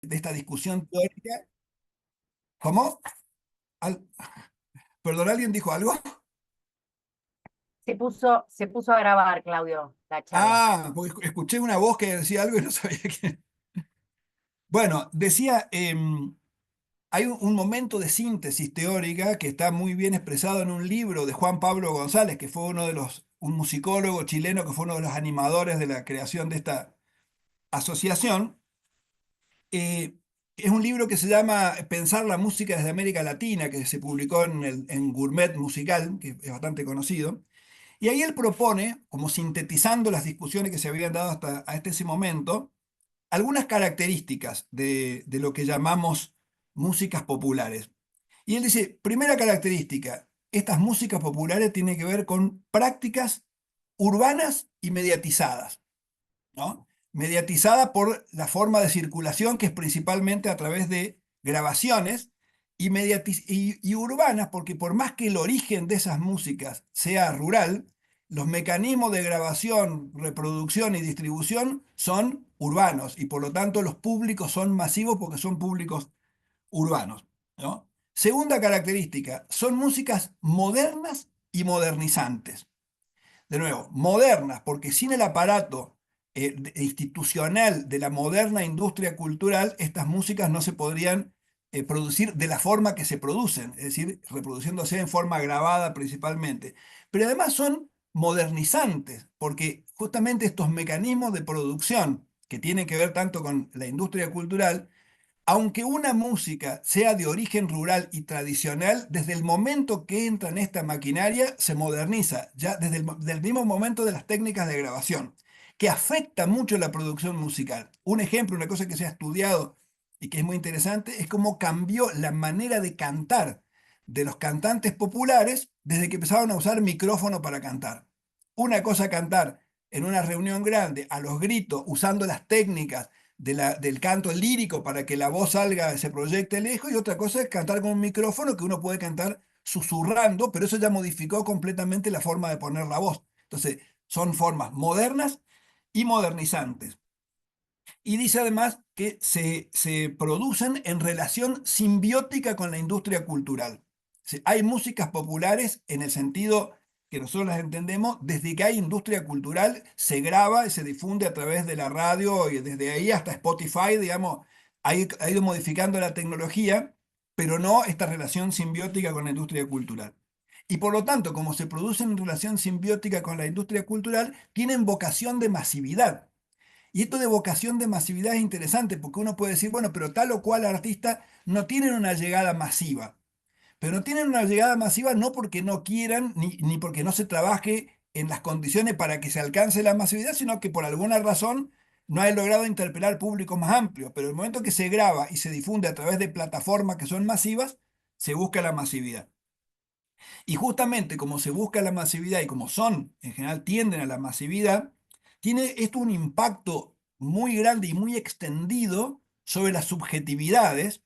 de esta discusión teórica. ¿Cómo? Al- ¿Perdón, alguien dijo algo? Se puso a grabar, Claudio, la charla. Ah, porque escuché una voz que decía algo y no sabía quién. Bueno, decía, hay un momento de síntesis teórica que está muy bien expresado en un libro de Juan Pablo González, que fue un musicólogo chileno que fue uno de los animadores de la creación de esta asociación. Eh, es un libro que se llama Pensar la música desde América Latina, que se publicó en Gourmet Musical, que es bastante conocido. Y ahí él propone, como sintetizando las discusiones que se habían dado hasta ese momento, algunas características de lo que llamamos músicas populares. Y él dice, primera característica, estas músicas populares tienen que ver con prácticas urbanas y mediatizadas, ¿no? Mediatizada por la forma de circulación, que es principalmente a través de grabaciones, y urbanas, porque por más que el origen de esas músicas sea rural, los mecanismos de grabación, reproducción y distribución son urbanos, y por lo tanto los públicos son masivos porque son públicos urbanos, ¿no? Segunda característica, son músicas modernas y modernizantes. De nuevo, modernas, porque sin el aparato institucional de la moderna industria cultural, estas músicas no se podrían producir de la forma que se producen, es decir, reproduciéndose en forma grabada principalmente. Pero además son modernizantes, porque justamente estos mecanismos de producción que tienen que ver tanto con la industria cultural, aunque una música sea de origen rural y tradicional, desde el momento que entra en esta maquinaria se moderniza, ya desde del mismo momento de las técnicas de grabación, que afecta mucho la producción musical. Un ejemplo, una cosa que se ha estudiado y que es muy interesante, es cómo cambió la manera de cantar de los cantantes populares desde que empezaron a usar micrófono para cantar. Una cosa cantar en una reunión grande, a los gritos, usando las técnicas del canto lírico para que la voz salga, se proyecte lejos, y otra cosa es cantar con un micrófono que uno puede cantar susurrando, pero eso ya modificó completamente la forma de poner la voz. Entonces, son formas modernas y modernizantes. Y dice además que se producen en relación simbiótica con la industria cultural. Hay músicas populares en el sentido que nosotros las entendemos, desde que hay industria cultural, se graba y se difunde a través de la radio y desde ahí hasta Spotify, digamos, ha ido modificando la tecnología, pero no esta relación simbiótica con la industria cultural. Y por lo tanto, como se producen en relación simbiótica con la industria cultural, tienen vocación de masividad. Y esto de vocación de masividad es interesante porque uno puede decir, bueno, pero tal o cual artista no tienen una llegada masiva. Pero no tienen una llegada masiva no porque no quieran ni porque no se trabaje en las condiciones para que se alcance la masividad, sino que por alguna razón no ha logrado interpelar públicos más amplios. Pero el momento que se graba y se difunde a través de plataformas que son masivas, se busca la masividad. Y justamente como se busca la masividad y como son, en general tienden a la masividad, tiene esto un impacto muy grande y muy extendido sobre las subjetividades,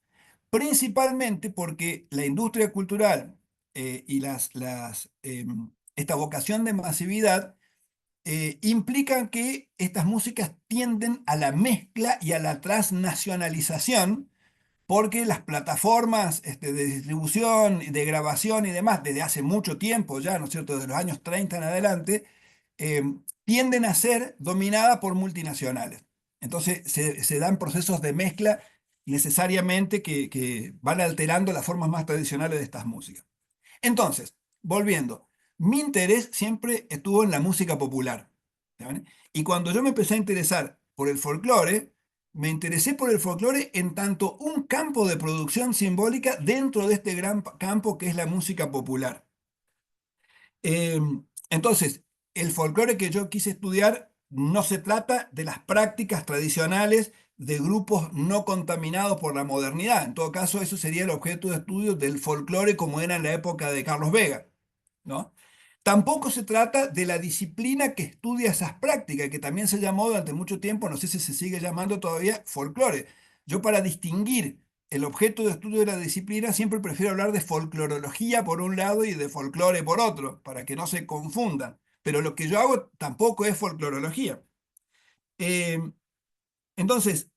principalmente porque la industria cultural y esta vocación de masividad implican que estas músicas tienden a la mezcla y a la transnacionalización porque las plataformas de distribución, de grabación y demás, desde hace mucho tiempo ya, ¿no es cierto?, desde los años 30 en adelante, eh, tienden a ser dominadas por multinacionales. Entonces se dan procesos de mezcla necesariamente que van alterando las formas más tradicionales de estas músicas. Entonces, volviendo, mi interés siempre estuvo en la música popular. ¿Saben? Y cuando yo me empecé a interesar por el folclore, me interesé por el folclore en tanto un campo de producción simbólica dentro de este gran campo que es la música popular. Eh, entonces, el folclore que yo quise estudiar no se trata de las prácticas tradicionales de grupos no contaminados por la modernidad. En todo caso, eso sería el objeto de estudio del folclore como era en la época de Carlos Vega, ¿no? Tampoco se trata de la disciplina que estudia esas prácticas, que también se llamó durante mucho tiempo, no sé si se sigue llamando todavía, folclore. Yo para distinguir el objeto de estudio de la disciplina siempre prefiero hablar de folclorología por un lado y de folclore por otro, para que no se confundan. Pero lo que yo hago tampoco es folclorología. Eh, entonces,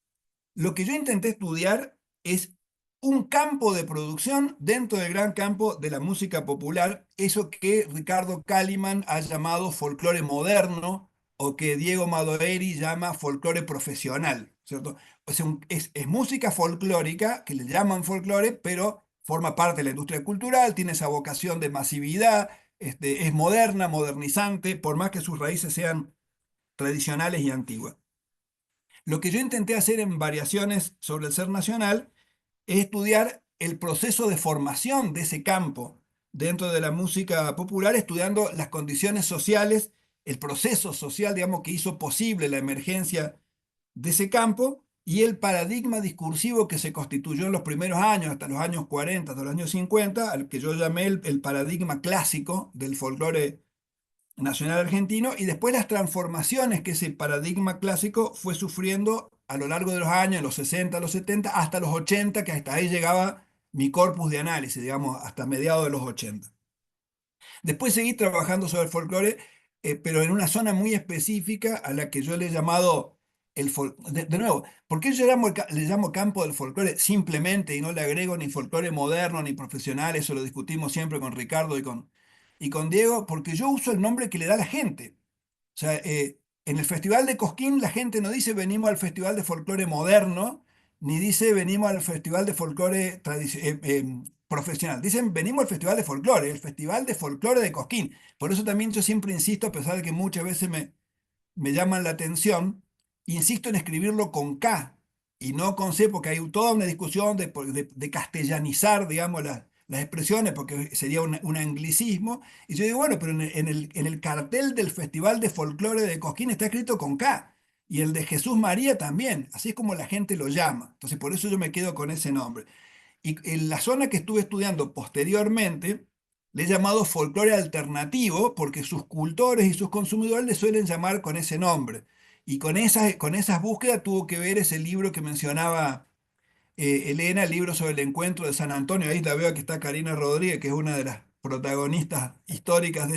Lo que yo intenté estudiar es un campo de producción dentro del gran campo de la música popular, eso que Ricardo Kalimann ha llamado folclore moderno o que Diego Madoeri llama folclore profesional, ¿cierto? O sea, es música folclórica, que le llaman folclore, pero forma parte de la industria cultural, tiene esa vocación de masividad, es moderna, modernizante, por más que sus raíces sean tradicionales y antiguas. Lo que yo intenté hacer en variaciones sobre el ser nacional es estudiar el proceso de formación de ese campo dentro de la música popular, estudiando las condiciones sociales, el proceso social, digamos, que hizo posible la emergencia de ese campo y el paradigma discursivo que se constituyó en los primeros años, hasta los años 40, hasta los años 50, al que yo llamé el paradigma clásico del folclore nacional argentino, y después las transformaciones que ese paradigma clásico fue sufriendo a lo largo de los años, de los 60, los 70, hasta los 80, que hasta ahí llegaba mi corpus de análisis, digamos, hasta mediados de los 80. Después seguí trabajando sobre el folclore, pero en una zona muy específica a la que yo le he llamado de nuevo, ¿por qué yo le llamo campo del folclore simplemente y no le agrego ni folclore moderno ni profesional? Eso lo discutimos siempre con Ricardo y con Diego, porque yo uso el nombre que le da la gente. O sea, en el Festival de Cosquín la gente no dice venimos al Festival de Folclore Moderno, ni dice venimos al Festival de Folclore profesional. Dicen venimos al Festival de Folclore, el Festival de Folclore de Cosquín. Por eso también yo siempre insisto, a pesar de que muchas veces me llaman la atención, insisto en escribirlo con K y no con C, porque hay toda una discusión de castellanizar, digamos, las expresiones, porque sería un anglicismo. Y yo digo, bueno, pero en el cartel del Festival de Folclore de Cosquín está escrito con K, y el de Jesús María también, así es como la gente lo llama. Entonces, por eso yo me quedo con ese nombre. Y en la zona que estuve estudiando posteriormente, le he llamado folclore alternativo porque sus cultores y sus consumidores le suelen llamar con ese nombre. Y con esas búsquedas tuvo que ver ese libro que mencionaba Elena, el libro sobre el encuentro de San Antonio. Ahí la veo que está Karina Rodríguez, que es una de las protagonistas históricas de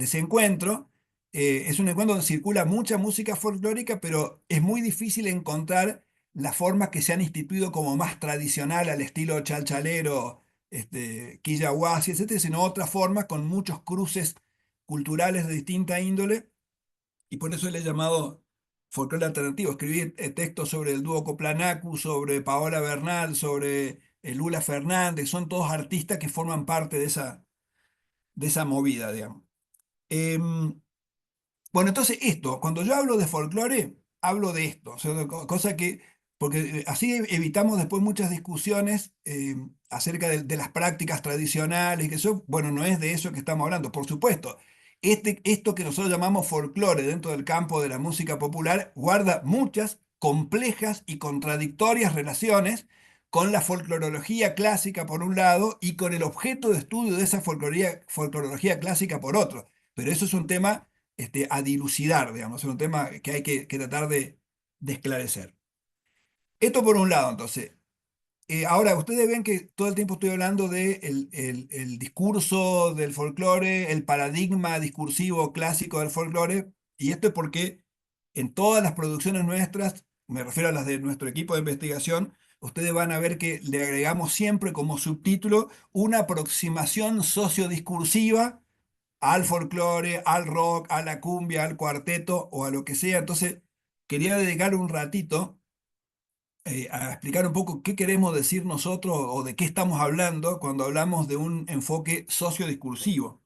ese encuentro. Es un encuentro donde circula mucha música folclórica, pero es muy difícil encontrar las formas que se han instituido como más tradicional al estilo chalchalero, quillahuasi, etcétera, sino otras formas con muchos cruces culturales de distinta índole, y por eso le he llamado folclore alternativo. Escribí textos sobre el dúo Coplanacu, sobre Paola Bernal, sobre Lula Fernández, son todos artistas que forman parte de esa movida, digamos. Em, bueno, entonces esto, cuando yo hablo de folclore, hablo de esto, o sea, cosa que, porque así evitamos después muchas discusiones acerca de las prácticas tradicionales, que eso, bueno, no es de eso que estamos hablando, por supuesto. Esto que nosotros llamamos folclore dentro del campo de la música popular guarda muchas complejas y contradictorias relaciones con la folclorología clásica por un lado y con el objeto de estudio de esa folclorología clásica por otro. Pero eso es un tema a dilucidar, digamos, es un tema que hay que tratar de esclarecer. Esto por un lado, entonces. Ahora, ustedes ven que todo el tiempo estoy hablando de el discurso del folclore, el paradigma discursivo clásico del folclore, y esto es porque en todas las producciones nuestras, me refiero a las de nuestro equipo de investigación, ustedes van a ver que le agregamos siempre como subtítulo una aproximación sociodiscursiva al folclore, al rock, a la cumbia, al cuarteto o a lo que sea. Entonces, quería dedicar un ratito a explicar un poco qué queremos decir nosotros o de qué estamos hablando cuando hablamos de un enfoque sociodiscursivo.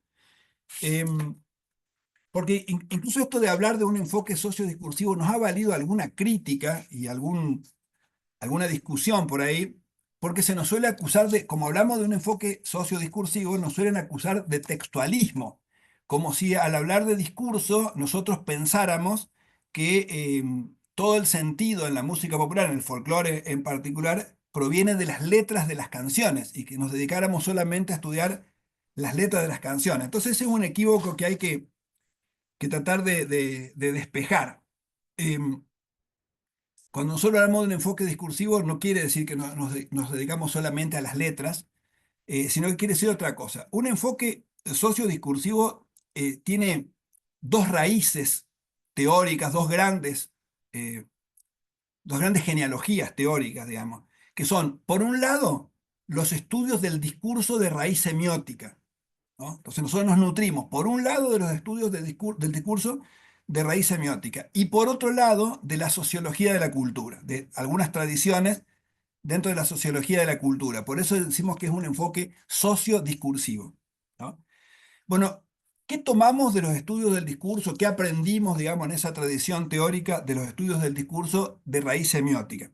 Em, Porque incluso esto de hablar de un enfoque sociodiscursivo nos ha valido alguna crítica y alguna discusión por ahí, porque se nos suele acusar de, como hablamos de un enfoque sociodiscursivo, nos suelen acusar de textualismo, como si al hablar de discurso nosotros pensáramos que todo el sentido en la música popular, en el folclore en particular, proviene de las letras de las canciones y que nos dedicáramos solamente a estudiar las letras de las canciones. Entonces ese es un equívoco que hay que tratar de despejar. Em, Cuando nosotros hablamos de un enfoque discursivo, no quiere decir que nos dedicamos solamente a las letras, sino que quiere decir otra cosa. Un enfoque sociodiscursivo tiene dos raíces teóricas, dos grandes eh, dos grandes genealogías teóricas, digamos, que son, por un lado, los estudios del discurso de raíz semiótica, ¿no? Entonces nosotros nos nutrimos, por un lado, de los estudios del discurso de raíz semiótica y por otro lado, de la sociología de la cultura, de algunas tradiciones dentro de la sociología de la cultura. Por eso decimos que es un enfoque sociodiscursivo, ¿no? Bueno, ¿qué tomamos de los estudios del discurso? ¿Qué aprendimos, digamos, en esa tradición teórica de los estudios del discurso de raíz semiótica?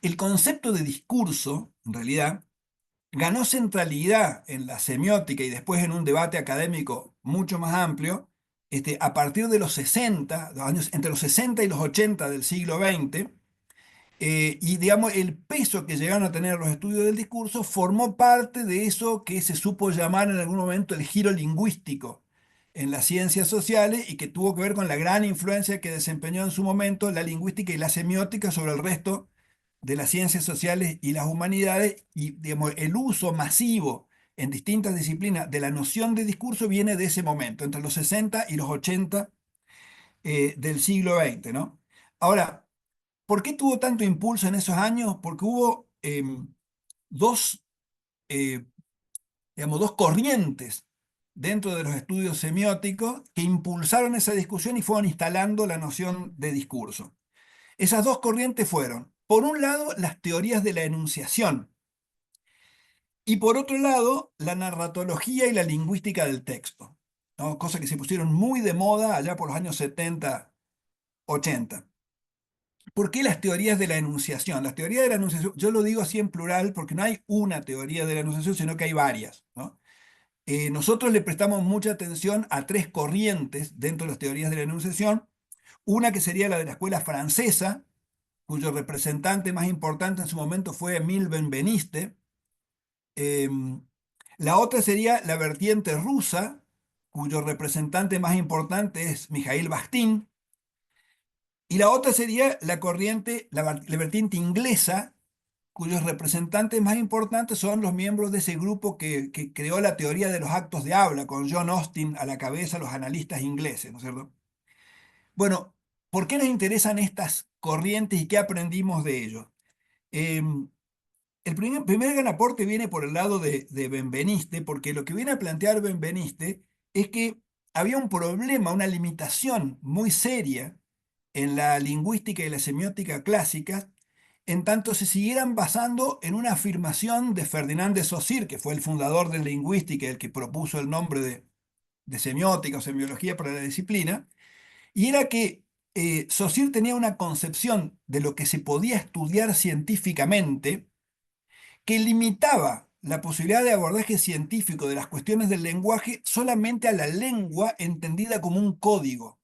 El concepto de discurso, en realidad, ganó centralidad en la semiótica y después en un debate académico mucho más amplio, a partir de los 60, los años, entre los 60 y los 80 del siglo XX, y digamos, el peso que llegaron a tener los estudios del discurso formó parte de eso que se supo llamar en algún momento el giro lingüístico en las ciencias sociales y que tuvo que ver con la gran influencia que desempeñó en su momento la lingüística y la semiótica sobre el resto de las ciencias sociales y las humanidades, y digamos, el uso masivo en distintas disciplinas de la noción de discurso viene de ese momento, entre los 60 y los 80 del siglo XX, ¿no? Ahora, ¿por qué tuvo tanto impulso en esos años? Porque hubo dos, eh, digamos, dos corrientes dentro de los estudios semióticos que impulsaron esa discusión y fueron instalando la noción de discurso. Esas dos corrientes fueron, por un lado, las teorías de la enunciación y por otro lado, la narratología y la lingüística del texto, ¿no? Cosas que se pusieron muy de moda allá por los años 70, 80. ¿Por qué las teorías de la enunciación? Las teorías de la enunciación, yo lo digo así en plural porque no hay una teoría de la enunciación, sino que hay varias, ¿no? Nosotros le prestamos mucha atención a tres corrientes dentro de las teorías de la enunciación. Una que sería la de la escuela francesa, cuyo representante más importante en su momento fue Emile Benveniste. La otra sería la vertiente rusa, cuyo representante más importante es Mikhail Bakhtin. Y la otra sería la corriente, la vertiente inglesa, cuyos representantes más importantes son los miembros de ese grupo que creó la teoría de los actos de habla, con John Austin a la cabeza, los analistas ingleses, ¿no es cierto? Bueno, ¿por qué nos interesan estas corrientes y qué aprendimos de ellos? Em, el primer gran aporte viene por el lado de Benveniste, porque lo que viene a plantear Benveniste es que había un problema, una limitación muy seria en la lingüística y la semiótica clásicas, en tanto se siguieran basando en una afirmación de Ferdinand de Saussure, que fue el fundador de la lingüística, el que propuso el nombre de semiótica o semiología para la disciplina, y era que Saussure tenía una concepción de lo que se podía estudiar científicamente que limitaba la posibilidad de abordaje científico de las cuestiones del lenguaje solamente a la lengua entendida como un código,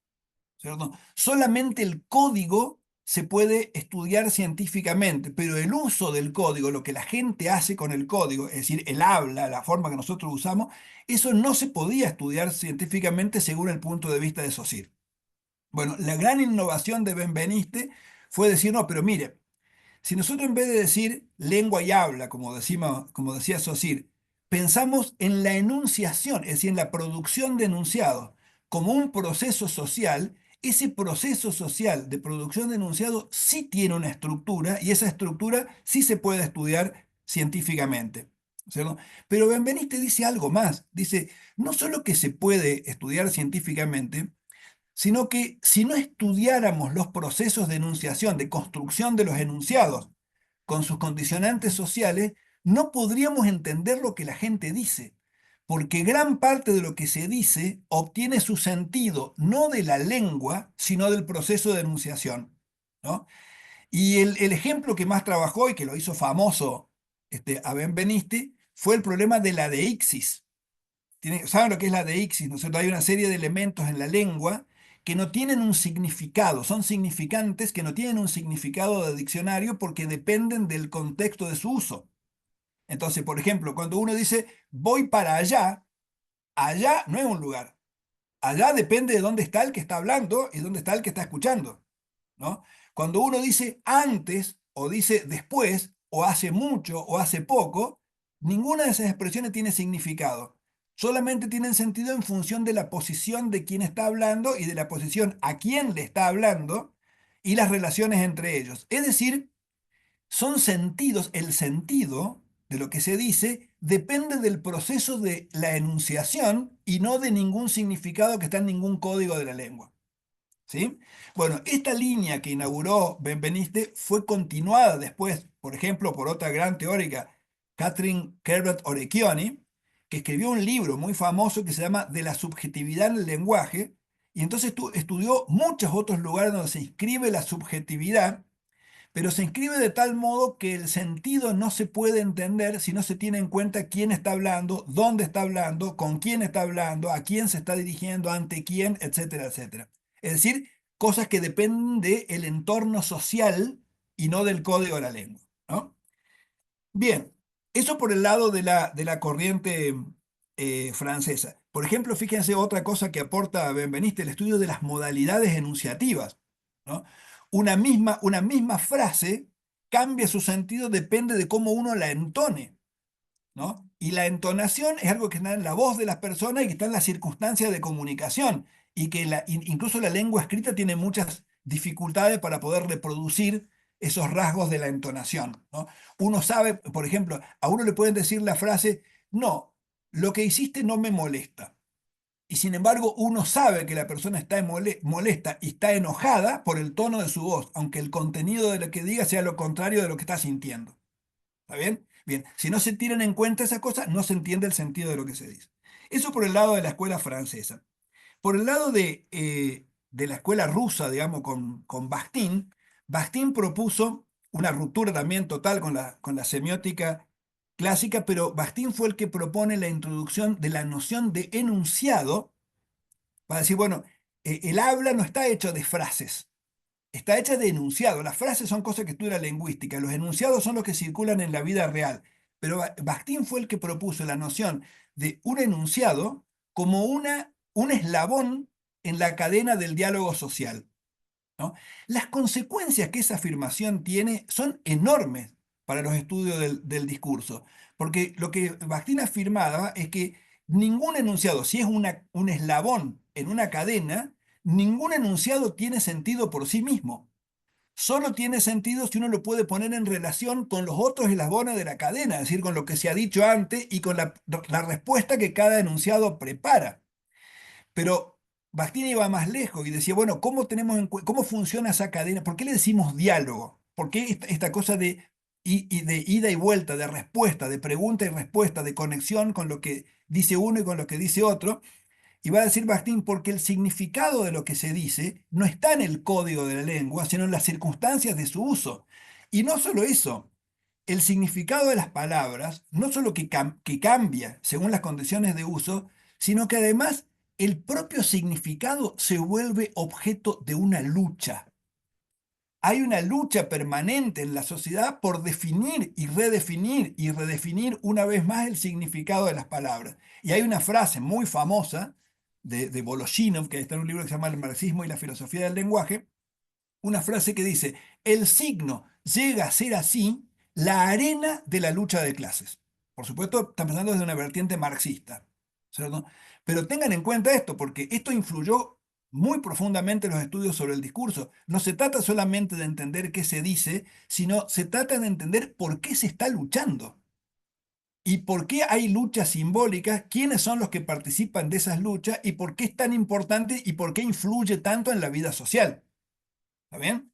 ¿cierto? Solamente el código se puede estudiar científicamente, pero el uso del código, lo que la gente hace con el código, es decir, el habla, la forma que nosotros usamos, eso no se podía estudiar científicamente según el punto de vista de Saussure. Bueno, la gran innovación de Benveniste fue decir, no, pero mire, si nosotros en vez de decir lengua y habla, como decía Saussure, pensamos en la enunciación, es decir, en la producción de enunciados, como un proceso social, ese proceso social de producción de enunciados sí tiene una estructura y esa estructura sí se puede estudiar científicamente, ¿cierto? Pero Benveniste dice algo más, dice, no solo que se puede estudiar científicamente, sino que si no estudiáramos los procesos de enunciación, de construcción de los enunciados, con sus condicionantes sociales, no podríamos entender lo que la gente dice, porque gran parte de lo que se dice obtiene su sentido no de la lengua, sino del proceso de enunciación, ¿no? Y el ejemplo que más trabajó y que lo hizo famoso a Benveniste fue el problema de la deixis. ¿Saben lo que es la deixis? ¿No es cierto? Hay una serie de elementos en la lengua que no tienen un significado, son significantes que no tienen un significado de diccionario porque dependen del contexto de su uso. Entonces, por ejemplo, cuando uno dice voy para allá, allá no es un lugar. Allá depende de dónde está el que está hablando y dónde está el que está escuchando, ¿no? Cuando uno dice antes o dice después o hace mucho o hace poco, ninguna de esas expresiones tiene significado. Solamente tienen sentido en función de la posición de quien está hablando y de la posición a quien le está hablando y las relaciones entre ellos. Es decir, son sentidos, el sentido de lo que se dice depende del proceso de la enunciación y no de ningún significado que está en ningún código de la lengua. ¿Sí? Bueno, esta línea que inauguró Benveniste fue continuada después, por ejemplo, por otra gran teórica, Catherine Herbert Orecchioni, que escribió un libro muy famoso que se llama De la subjetividad en el lenguaje, y entonces estudió muchos otros lugares donde se inscribe la subjetividad, pero se inscribe de tal modo que el sentido no se puede entender si no se tiene en cuenta quién está hablando, dónde está hablando, con quién está hablando, a quién se está dirigiendo, ante quién, etcétera, etcétera. Es decir, cosas que dependen del entorno social y no del código de la lengua, ¿no? Bien, eso por el lado de la corriente francesa. Por ejemplo, fíjense otra cosa que aporta Benveniste, el estudio de las modalidades enunciativas, ¿no? Una misma frase cambia su sentido, depende de cómo uno la entone, ¿no? Y la entonación es algo que está en la voz de las personas y que está en las circunstancias de comunicación, y que incluso la lengua escrita tiene muchas dificultades para poder reproducir esos rasgos de la entonación, ¿no? Uno sabe, por ejemplo, a uno le pueden decir la frase, no, lo que hiciste no me molesta. Y sin embargo, uno sabe que la persona está molesta y está enojada por el tono de su voz, aunque el contenido de lo que diga sea lo contrario de lo que está sintiendo. ¿Está bien? Bien, si no se tienen en cuenta esas cosas, no se entiende el sentido de lo que se dice. Eso por el lado de la escuela francesa. Por el lado de la escuela rusa, digamos, con Bakhtin, Bakhtin propuso una ruptura también total con la semiótica clásica, pero Bakhtin fue el que propone la introducción de la noción de enunciado para decir, bueno, el habla no está hecho de frases, está hecha de enunciado. Las frases son cosas que estudia la lingüística, los enunciados son los que circulan en la vida real. Pero Bakhtin fue el que propuso la noción de un enunciado como un eslabón en la cadena del diálogo social, ¿no? Las consecuencias que esa afirmación tiene son enormes para los estudios del discurso, porque lo que Bakhtin afirmaba es que ningún enunciado, si es un eslabón en una cadena, ningún enunciado tiene sentido por sí mismo. Solo tiene sentido si uno lo puede poner en relación con los otros eslabones de la cadena, es decir, con lo que se ha dicho antes y con la respuesta que cada enunciado prepara. Pero Bakhtin iba más lejos y decía, bueno, ¿cómo cómo funciona esa cadena? ¿Por qué le decimos diálogo? ¿Por qué esta cosa de ida y vuelta, de respuesta, de pregunta y respuesta, de conexión con lo que dice uno y con lo que dice otro? Y va a decir Bakhtin, porque el significado de lo que se dice no está en el código de la lengua, sino en las circunstancias de su uso. Y no solo eso, el significado de las palabras no solo que cambia según las condiciones de uso, sino que además el propio significado se vuelve objeto de una lucha. Hay una lucha permanente en la sociedad por definir y redefinir una vez más el significado de las palabras. Y hay una frase muy famosa de Voloshinov, que está en un libro que se llama El marxismo y la filosofía del lenguaje, una frase que dice, el signo llega a ser así la arena de la lucha de clases. Por supuesto, están pensando desde una vertiente marxista, ¿cierto? Pero tengan en cuenta esto, porque esto influyó muy profundamente en los estudios sobre el discurso. No se trata solamente de entender qué se dice, sino se trata de entender por qué se está luchando. ¿Y por qué hay luchas simbólicas? ¿Quiénes son los que participan de esas luchas? ¿Y por qué es tan importante y por qué influye tanto en la vida social? ¿Está bien?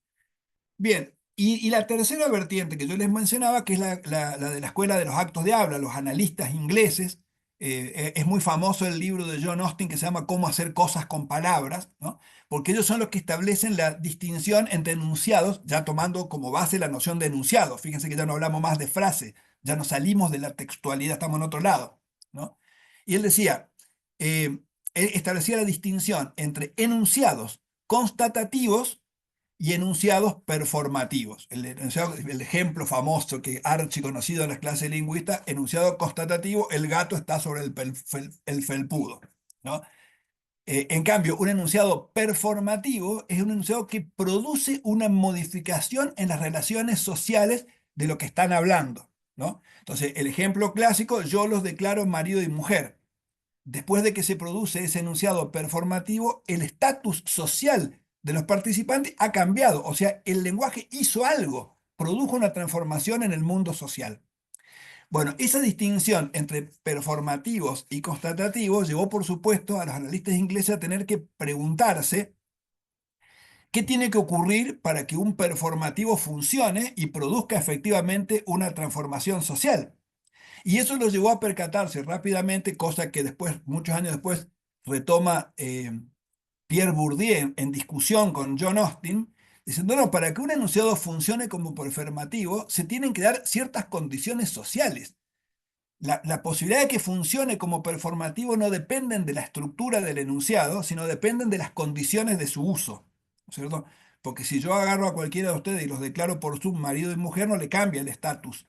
Bien, y la tercera vertiente que yo les mencionaba, que es la de la escuela de los actos de habla, los analistas ingleses, es muy famoso el libro de John Austin que se llama Cómo hacer cosas con palabras, ¿no? Porque ellos son los que establecen la distinción entre enunciados, ya tomando como base la noción de enunciado. Fíjense que ya no hablamos más de frase, ya nos salimos de la textualidad, estamos en otro lado, ¿no? Y él decía, él establecía la distinción entre enunciados constatativos y enunciados performativos. El ejemplo famoso que archi conocido en las clases lingüistas, enunciado constatativo, el gato está sobre el felpudo, ¿no? En cambio, un enunciado performativo es un enunciado que produce una modificación en las relaciones sociales de lo que están hablando, ¿no? Entonces, el ejemplo clásico, yo los declaro marido y mujer. Después de que se produce ese enunciado performativo, el estatus social de los participantes ha cambiado. O sea, el lenguaje hizo algo, produjo una transformación en el mundo social. Bueno, esa distinción entre performativos y constatativos llevó, por supuesto, a los analistas ingleses a tener que preguntarse qué tiene que ocurrir para que un performativo funcione y produzca efectivamente una transformación social. Y eso lo llevó a percatarse rápidamente, cosa que después, muchos años después, retoma Pierre Bourdieu en discusión con John Austin, diciendo, no, para que un enunciado funcione como performativo, se tienen que dar ciertas condiciones sociales. La posibilidad de que funcione como performativo no dependen de la estructura del enunciado, sino dependen de las condiciones de su uso, ¿no es cierto? Porque si yo agarro a cualquiera de ustedes y los declaro por su marido y mujer, no le cambia el estatus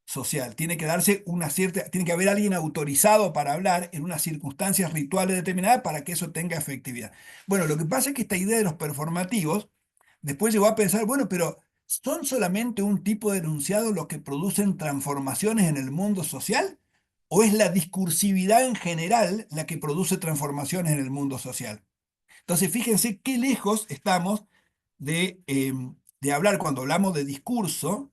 social. Tiene que darse una cierta, tiene que haber alguien autorizado para hablar en unas circunstancias rituales determinadas para que eso tenga efectividad. Bueno, lo que pasa es que esta idea de los performativos después llegó a pensar, bueno, pero ¿son solamente un tipo de enunciado los que producen transformaciones en el mundo social? ¿O es la discursividad en general la que produce transformaciones en el mundo social? Entonces, fíjense qué lejos estamos de hablar, cuando hablamos de discurso,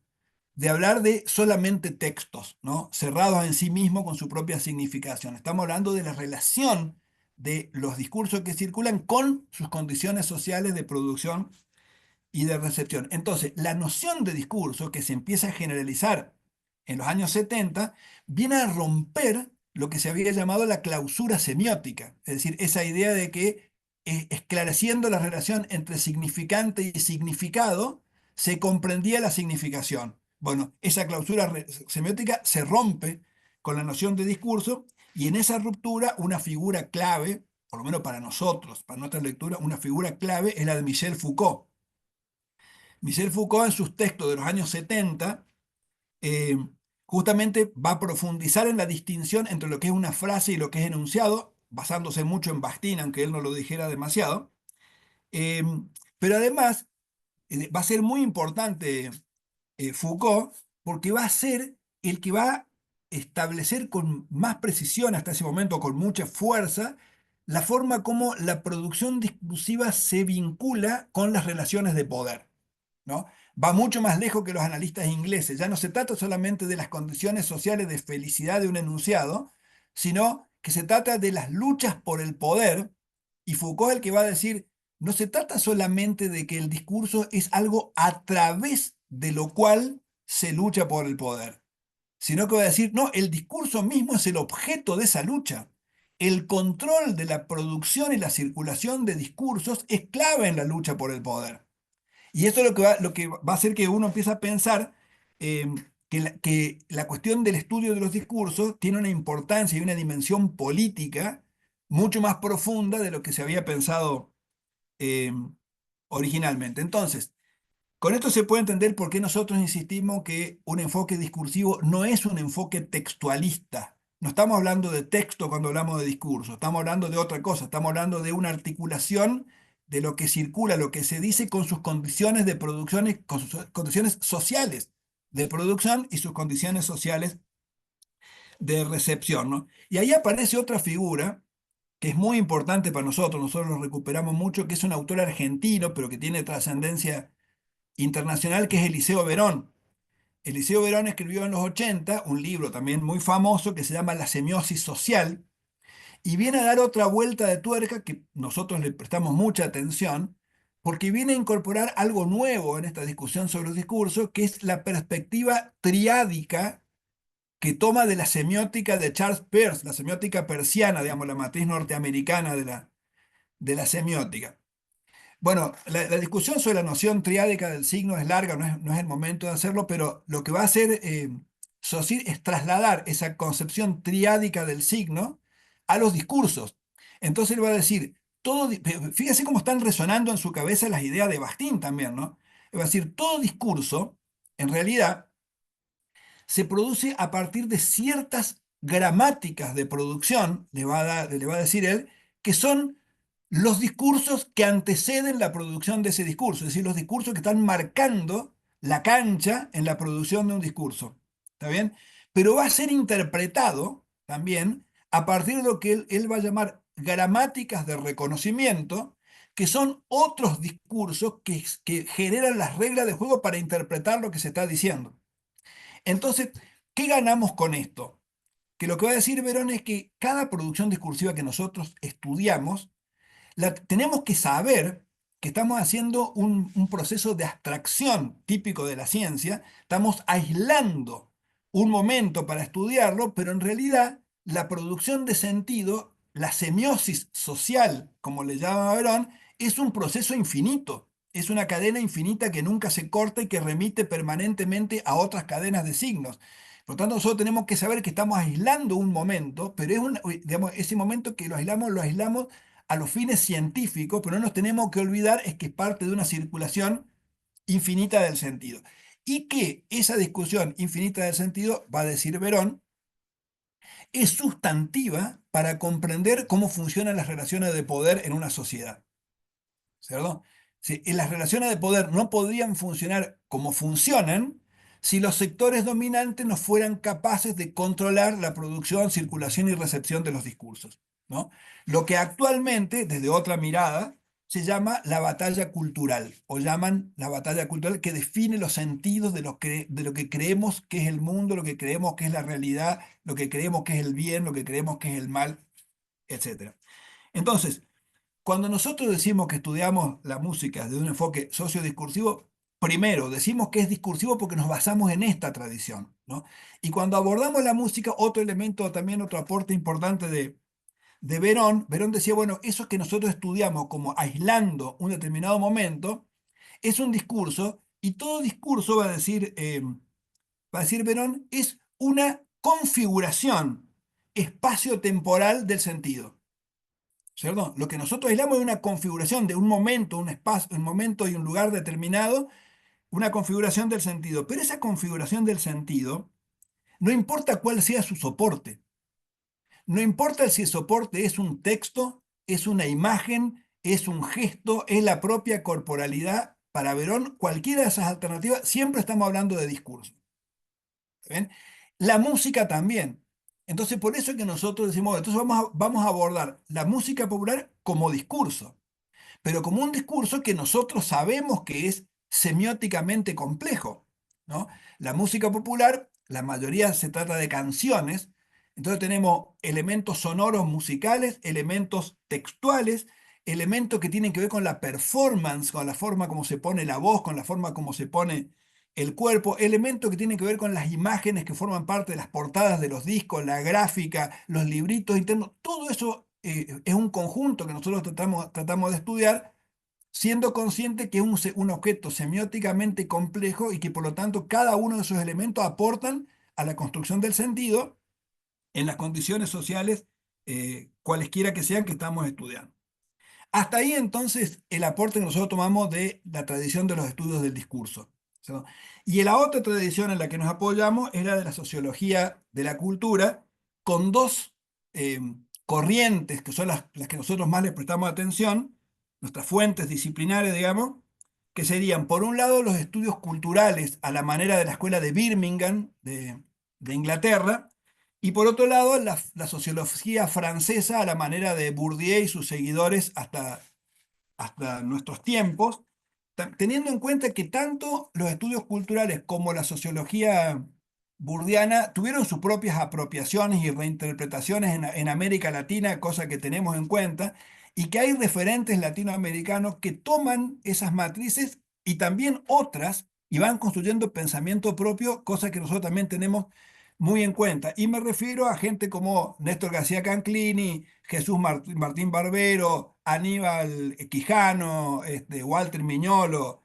de hablar de solamente textos, ¿no? Cerrados en sí mismos con su propia significación. Estamos hablando de la relación de los discursos que circulan con sus condiciones sociales de producción y de recepción. Entonces, la noción de discurso que se empieza a generalizar en los años 70 viene a romper lo que se había llamado la clausura semiótica, es decir, esa idea de que esclareciendo la relación entre significante y significado, se comprendía la significación. Bueno, esa clausura semiótica se rompe con la noción de discurso y en esa ruptura una figura clave, por lo menos para nosotros, para nuestra lectura, una figura clave es la de Michel Foucault. Michel Foucault en sus textos de los años 70 eh, justamente va a profundizar en la distinción entre lo que es una frase y lo que es enunciado, basándose mucho en Bakhtin, aunque él no lo dijera demasiado. Eh, pero además va a ser muy importante Foucault porque va a ser el que va a establecer con más precisión, hasta ese momento con mucha fuerza, la forma como la producción discursiva se vincula con las relaciones de poder, ¿no? Va mucho más lejos que los analistas ingleses. Ya no se trata solamente de las condiciones sociales de felicidad de un enunciado, sino que se trata de las luchas por el poder. Y Foucault es el que va a decir, no se trata solamente de que el discurso es algo a través de lo cual se lucha por el poder, sino que va a decir, no, el discurso mismo es el objeto de esa lucha. El control de la producción y la circulación de discursos es clave en la lucha por el poder. Y esto es lo que va a hacer que uno empiece a pensar eh, que la cuestión del estudio de los discursos tiene una importancia y una dimensión política mucho más profunda de lo que se había pensado eh, originalmente. Entonces, con esto se puede entender por qué nosotros insistimos que un enfoque discursivo no es un enfoque textualista. No estamos hablando de texto cuando hablamos de discurso, estamos hablando de otra cosa, estamos hablando de una articulación de lo que circula, lo que se dice con sus condiciones de producción y con sus condiciones sociales de producción y sus condiciones sociales de recepción, ¿no? Y ahí aparece otra figura que es muy importante para nosotros lo recuperamos mucho, que es un autor argentino, pero que tiene trascendencia internacional, que es Eliseo Verón. Eliseo Verón escribió en los 80 un libro también muy famoso que se llama La semiosis social y viene a dar otra vuelta de tuerca que nosotros le prestamos mucha atención porque viene a incorporar algo nuevo en esta discusión sobre los discursos, que es la perspectiva triádica que toma de la semiótica de Charles Peirce, la semiótica persiana, digamos, la matriz norteamericana de la semiótica. Bueno, la discusión sobre la noción triádica del signo es larga, no es el momento de hacerlo, pero lo que va a hacer Saussure es trasladar esa concepción triádica del signo a los discursos. Entonces él va a decir, fíjese cómo están resonando en su cabeza las ideas de Bakhtin también, ¿no? Él va a decir, todo discurso, en realidad, se produce a partir de ciertas gramáticas de producción, le va a decir él, que son los discursos que anteceden la producción de ese discurso, es decir, los discursos que están marcando la cancha en la producción de un discurso. ¿Está bien? Pero va a ser interpretado también a partir de lo que él va a llamar gramáticas de reconocimiento, que son otros discursos que generan las reglas de juego para interpretar lo que se está diciendo. Entonces, ¿qué ganamos con esto? Que lo que va a decir Verón es que cada producción discursiva que nosotros estudiamos, tenemos que saber que estamos haciendo un proceso de abstracción típico de la ciencia, estamos aislando un momento para estudiarlo, pero en realidad la producción de sentido, la semiosis social, como le llama Verón, es un proceso infinito, es una cadena infinita que nunca se corta y que remite permanentemente a otras cadenas de signos. Por lo tanto, nosotros tenemos que saber que estamos aislando un momento, pero es digamos, ese momento que lo aislamos a los fines científicos, pero no nos tenemos que olvidar es que es parte de una circulación infinita del sentido. Y que esa discusión infinita del sentido, va a decir Verón, es sustantiva para comprender cómo funcionan las relaciones de poder en una sociedad. ¿Cierto? Si, las relaciones de poder no podrían funcionar como funcionan si los sectores dominantes no fueran capaces de controlar la producción, circulación y recepción de los discursos, ¿no? Lo que actualmente, desde otra mirada, se llama la batalla cultural, o llaman la batalla cultural que define los sentidos de lo que creemos que es el mundo, lo que creemos que es la realidad, lo que creemos que es el bien, lo que creemos que es el mal, etcétera. Entonces, cuando nosotros decimos que estudiamos la música desde un enfoque sociodiscursivo, primero decimos que es discursivo porque nos basamos en esta tradición, ¿no? Y cuando abordamos la música, otro elemento, también otro aporte importante de Verón, Verón decía, bueno, eso que nosotros estudiamos como aislando un determinado momento, es un discurso, y todo discurso, va a decir Verón, es una configuración espacio-temporal del sentido. ¿Cierto? Lo que nosotros aislamos es una configuración de un momento, un espacio, un momento y un lugar determinado, una configuración del sentido. Pero esa configuración del sentido, no importa cuál sea su soporte, no importa si el soporte es un texto, es una imagen, es un gesto, es la propia corporalidad, para Verón, cualquiera de esas alternativas, siempre estamos hablando de discurso. ¿Ven? La música también. Entonces, por eso es que nosotros decimos, entonces vamos a abordar la música popular como discurso, pero como un discurso que nosotros sabemos que es semióticamente complejo, ¿no? La música popular, la mayoría se trata de canciones, entonces tenemos elementos sonoros musicales, elementos textuales, elementos que tienen que ver con la performance, con la forma como se pone la voz, con la forma como se pone el cuerpo, elementos que tienen que ver con las imágenes que forman parte de las portadas de los discos, la gráfica, los libritos internos, todo eso es un conjunto que nosotros tratamos de estudiar, siendo consciente que es un objeto semióticamente complejo y que por lo tanto cada uno de esos elementos aportan a la construcción del sentido en las condiciones sociales, cualesquiera que sean que estamos estudiando. Hasta ahí entonces el aporte que nosotros tomamos de la tradición de los estudios del discurso, ¿cierto? Y la otra tradición en la que nos apoyamos es la de la sociología de la cultura, con dos eh, corrientes que son las que nosotros más les prestamos atención, nuestras fuentes disciplinares, digamos, que serían, por un lado, los estudios culturales a la manera de la escuela de Birmingham, de Inglaterra, y por otro lado, la sociología francesa a la manera de Bourdieu y sus seguidores hasta nuestros tiempos, teniendo en cuenta que tanto los estudios culturales como la sociología burdiana tuvieron sus propias apropiaciones y reinterpretaciones en América Latina, cosa que tenemos en cuenta, y que hay referentes latinoamericanos que toman esas matrices y también otras y van construyendo pensamiento propio, cosa que nosotros también tenemos muy en cuenta. Y me refiero a gente como Néstor García Canclini, Jesús Martín Barbero, Aníbal Quijano, Walter Miñolo,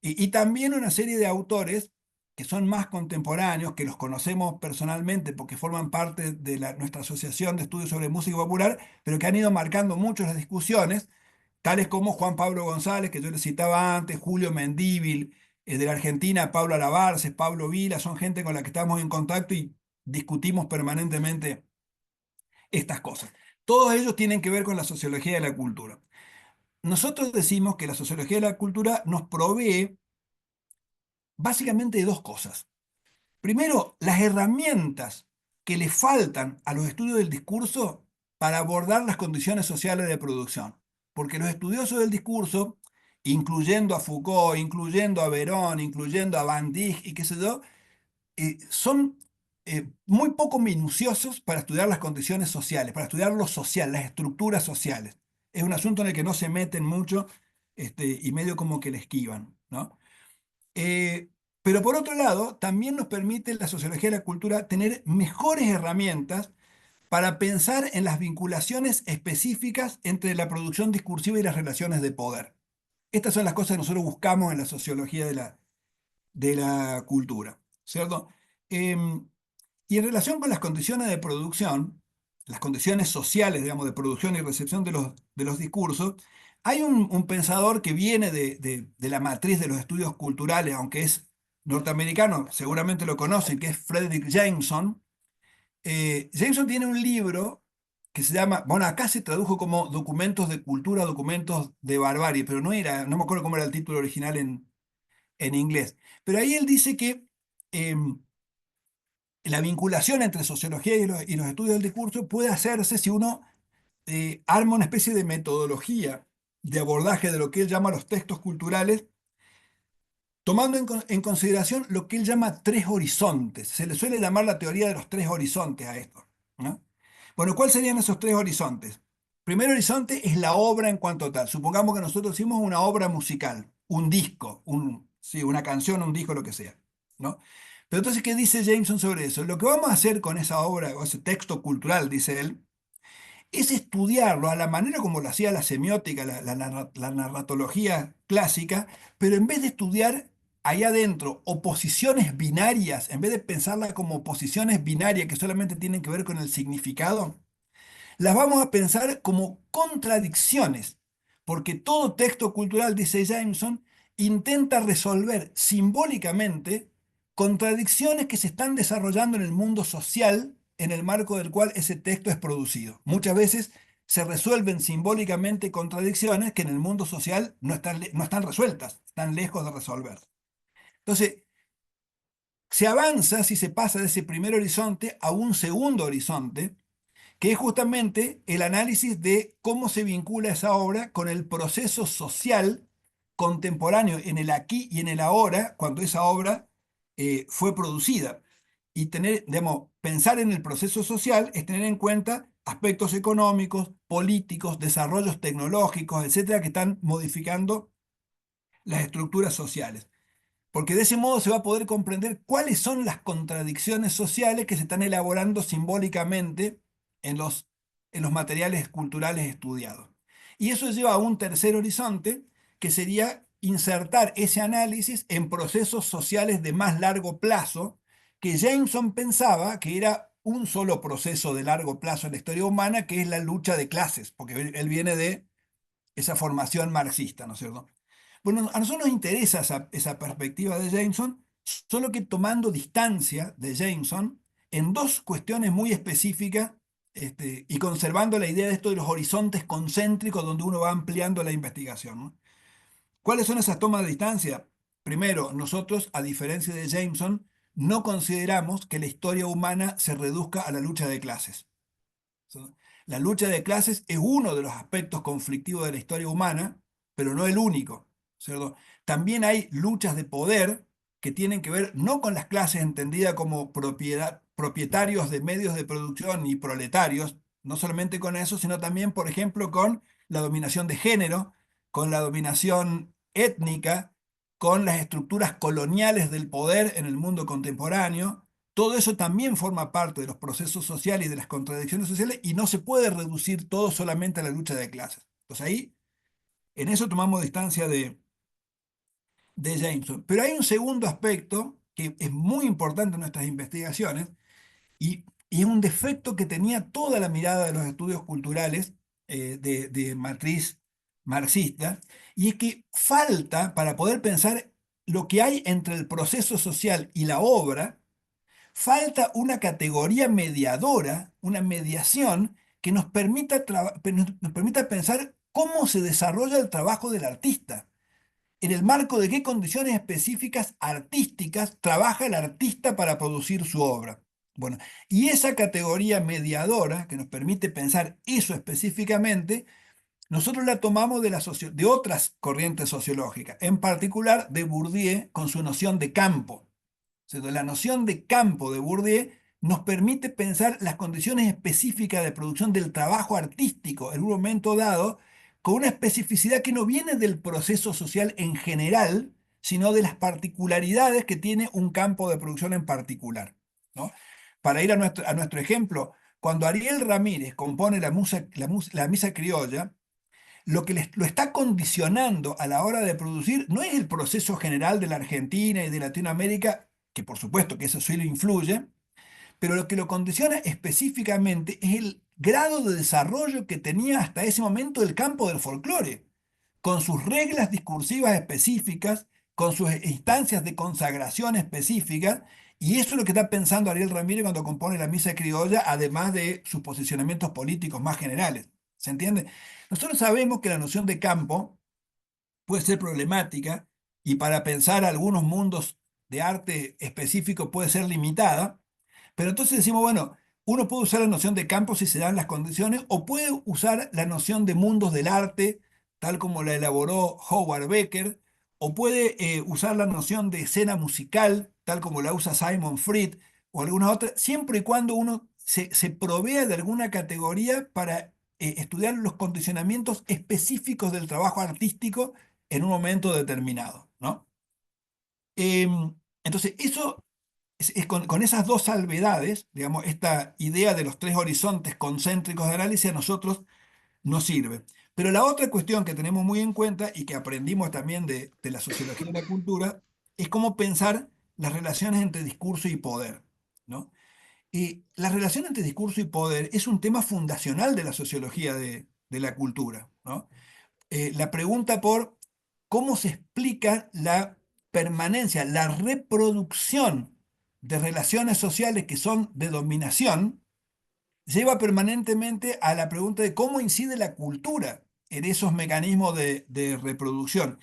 y también una serie de autores que son más contemporáneos, que los conocemos personalmente porque forman parte de nuestra Asociación de Estudios sobre Música Popular, pero que han ido marcando mucho las discusiones, tales como Juan Pablo González, que yo les citaba antes, Julio Mendívil, de la Argentina, Pablo Alabarces, Pablo Vila, son gente con la que estamos en contacto y discutimos permanentemente estas cosas. Todos ellos tienen que ver con la sociología de la cultura. Nosotros decimos que la sociología de la cultura nos provee básicamente de dos cosas. Primero, las herramientas que le faltan a los estudios del discurso para abordar las condiciones sociales de producción. porque los estudiosos del discurso, incluyendo a Foucault, incluyendo a Verón, incluyendo a Van Dijk y qué sé yo, son muy poco minuciosos para estudiar las condiciones sociales, para estudiar lo social, las estructuras sociales. Es un asunto en el que no se meten mucho y medio como que le esquivan, ¿no? Eh, pero por otro lado, también nos permite la sociología de la cultura tener mejores herramientas para pensar en las vinculaciones específicas entre la producción discursiva y las relaciones de poder. Estas son las cosas que nosotros buscamos en la sociología de la cultura, ¿cierto? Em, y en relación con las condiciones de producción, las condiciones sociales, digamos, de producción y recepción de los discursos, hay un pensador que viene de la matriz de los estudios culturales, aunque es norteamericano, seguramente lo conocen, que es Frederick Jameson. Jameson tiene un libro que se llama, bueno, acá se tradujo como Documentos de Cultura, Documentos de Barbarie, pero no era, no me acuerdo cómo era el título original en inglés. Pero ahí él dice que la vinculación entre sociología y los estudios del discurso puede hacerse si uno arma una especie de metodología de abordaje de lo que él llama los textos culturales, tomando en consideración lo que él llama tres horizontes. Se le suele llamar la teoría de los tres horizontes a esto, ¿no? Bueno, ¿cuáles serían esos tres horizontes? Primer horizonte es la obra en cuanto tal. Supongamos que nosotros hicimos una obra musical, un disco, sí, una canción, un disco, lo que sea, ¿no? Pero entonces, ¿qué dice Jameson sobre eso? Lo que vamos a hacer con esa obra, o ese texto cultural, dice él, es estudiarlo a la manera como lo hacía la semiótica, la narratología clásica, pero en vez de estudiar ahí adentro oposiciones binarias, en vez de pensarla como oposiciones binarias que solamente tienen que ver con el significado, las vamos a pensar como contradicciones, porque todo texto cultural, dice Jameson, intenta resolver simbólicamente contradicciones que se están desarrollando en el mundo social en el marco del cual ese texto es producido. Muchas veces se resuelven simbólicamente contradicciones que en el mundo social no están resueltas, están lejos de resolver. Entonces, se avanza si se pasa de ese primer horizonte a un segundo horizonte, que es justamente el análisis de cómo se vincula esa obra con el proceso social contemporáneo en el aquí y en el ahora, cuando esa obra fue producida. Y tener, digamos, pensar en el proceso social es tener en cuenta aspectos económicos, políticos, desarrollos tecnológicos, etcétera, que están modificando las estructuras sociales, porque de ese modo se va a poder comprender cuáles son las contradicciones sociales que se están elaborando simbólicamente en en los materiales culturales estudiados. Y eso lleva a un tercer horizonte, que sería insertar ese análisis en procesos sociales de más largo plazo, que Jameson pensaba que era un solo proceso de largo plazo en la historia humana, que es la lucha de clases, porque él viene de esa formación marxista, ¿no es cierto? Bueno, a nosotros nos interesa esa perspectiva de Jameson, solo que tomando distancia de Jameson en dos cuestiones muy específicas, y conservando la idea de esto de los horizontes concéntricos donde uno va ampliando la investigación, ¿no? ¿Cuáles son esas tomas de distancia? Primero, nosotros, a diferencia de Jameson, no consideramos que la historia humana se reduzca a la lucha de clases. La lucha de clases es uno de los aspectos conflictivos de la historia humana, pero no el único, ¿cierto? También hay luchas de poder que tienen que ver no con las clases entendidas como propietarios de medios de producción y proletarios, no solamente con eso, sino también, por ejemplo, con la dominación de género, con la dominación étnica, con las estructuras coloniales del poder en el mundo contemporáneo. Todo eso también forma parte de los procesos sociales y de las contradicciones sociales, y no se puede reducir todo solamente a la lucha de clases. Entonces ahí, en eso tomamos distancia de Jameson. Pero hay un segundo aspecto que es muy importante en nuestras investigaciones, y es un defecto que tenía toda la mirada de los estudios culturales de matriz marxista, y es que falta, para poder pensar lo que hay entre el proceso social y la obra, falta una categoría mediadora, una mediación que nos permita pensar cómo se desarrolla el trabajo del artista, en el marco de qué condiciones específicas artísticas trabaja el artista para producir su obra. Bueno, y esa categoría mediadora que nos permite pensar eso específicamente nosotros la tomamos de otras corrientes sociológicas, en particular de Bourdieu con su noción de campo. O sea, la noción de campo de Bourdieu nos permite pensar las condiciones específicas de producción del trabajo artístico en un momento dado, con una especificidad que no viene del proceso social en general, sino de las particularidades que tiene un campo de producción en particular, ¿no? Para ir a nuestro ejemplo, cuando Ariel Ramírez compone la misa criolla, lo que lo está condicionando a la hora de producir no es el proceso general de la Argentina y de Latinoamérica, que por supuesto que eso sí lo influye, pero lo que lo condiciona específicamente es el grado de desarrollo que tenía hasta ese momento el campo del folclore, con sus reglas discursivas específicas, con sus instancias de consagración específicas, y eso es lo que está pensando Ariel Ramírez cuando compone la Misa Criolla, además de sus posicionamientos políticos más generales. ¿Se entiende? Nosotros sabemos que la noción de campo puede ser problemática y para pensar algunos mundos de arte específico puede ser limitada, pero entonces decimos, bueno, uno puede usar la noción de campo si se dan las condiciones, o puede usar la noción de mundos del arte, tal como la elaboró Howard Becker, o puede usar la noción de escena musical, tal como la usa Simon Fried, o alguna otra, siempre y cuando uno se provea de alguna categoría para estudiar los condicionamientos específicos del trabajo artístico en un momento determinado, ¿no? Entonces, eso es con esas dos salvedades, digamos, esta idea de los tres horizontes concéntricos de análisis a nosotros nos sirve. Pero la otra cuestión que tenemos muy en cuenta y que aprendimos también de la sociología de la cultura es cómo pensar las relaciones entre discurso y poder, ¿no? Y la relación entre discurso y poder es un tema fundacional de la sociología de la cultura, ¿no? La pregunta por cómo se explica la permanencia, la reproducción de relaciones sociales que son de dominación, lleva permanentemente a la pregunta de cómo incide la cultura en esos mecanismos de reproducción.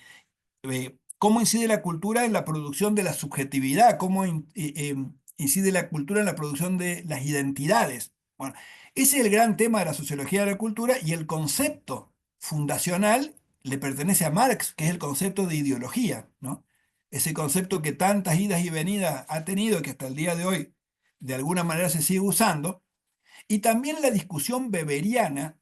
¿Cómo incide la cultura en la producción de la subjetividad? ¿Cómo incide la cultura en la producción de las identidades? Bueno, ese es el gran tema de la sociología de la cultura y el concepto fundacional le pertenece a Marx, que es el concepto de ideología, ¿no? Ese concepto que tantas idas y venidas ha tenido, que hasta el día de hoy de alguna manera se sigue usando, y también la discusión weberiana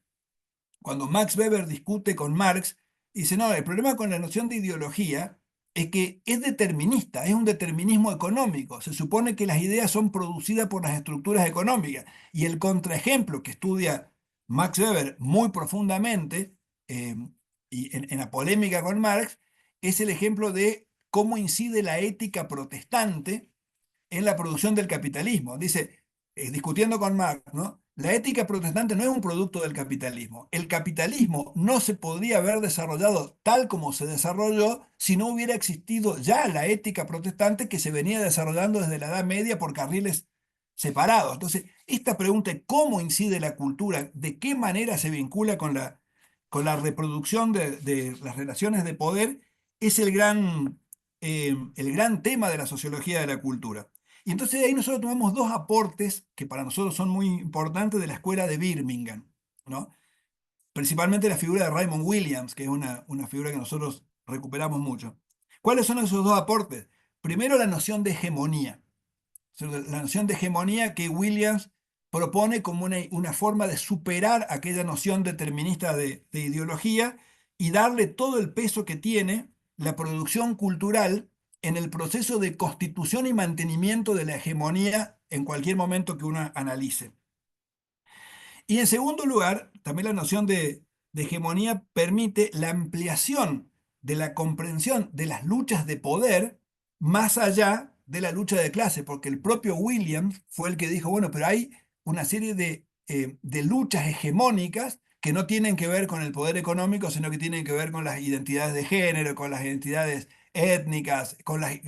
cuando Max Weber discute con Marx, dice, no, el problema con la noción de ideología es que es determinista, es un determinismo económico. Se supone que las ideas son producidas por las estructuras económicas. Y el contraejemplo que estudia Max Weber muy profundamente, eh, y en la polémica con Marx, es el ejemplo de cómo incide la ética protestante en la producción del capitalismo. Dice, discutiendo con Marx, ¿no? La ética protestante no es un producto del capitalismo. El capitalismo no se podría haber desarrollado tal como se desarrolló si no hubiera existido ya la ética protestante que se venía desarrollando desde la Edad Media por carriles separados. Entonces, esta pregunta de cómo incide la cultura, de qué manera se vincula con la reproducción de las relaciones de poder, es el gran tema de la sociología de la cultura. Y entonces de ahí nosotros tomamos dos aportes que para nosotros son muy importantes de la escuela de Birmingham, ¿no? Principalmente la figura de Raymond Williams, que es una figura que nosotros recuperamos mucho. ¿Cuáles son esos dos aportes? Primero, la noción de hegemonía. O sea, la noción de hegemonía que Williams propone como una forma de superar aquella noción determinista de ideología y darle todo el peso que tiene la producción cultural en el proceso de constitución y mantenimiento de la hegemonía en cualquier momento que uno analice. Y en segundo lugar, también la noción de hegemonía permite la ampliación de la comprensión de las luchas de poder más allá de la lucha de clase, porque el propio Williams fue el que dijo, bueno, pero hay una serie de luchas hegemónicas que no tienen que ver con el poder económico, sino que tienen que ver con las identidades de género, con las identidades étnicas, con las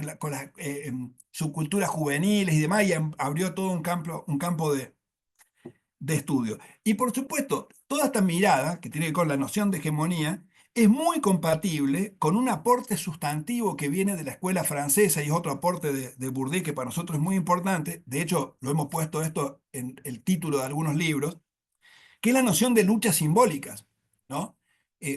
subculturas juveniles y demás, y abrió todo un campo de estudio. Y por supuesto, toda esta mirada que tiene que ver con la noción de hegemonía es muy compatible con un aporte sustantivo que viene de la escuela francesa y otro aporte de Bourdieu que para nosotros es muy importante. De hecho, lo hemos puesto esto en el título de algunos libros, que es la noción de luchas simbólicas, ¿no?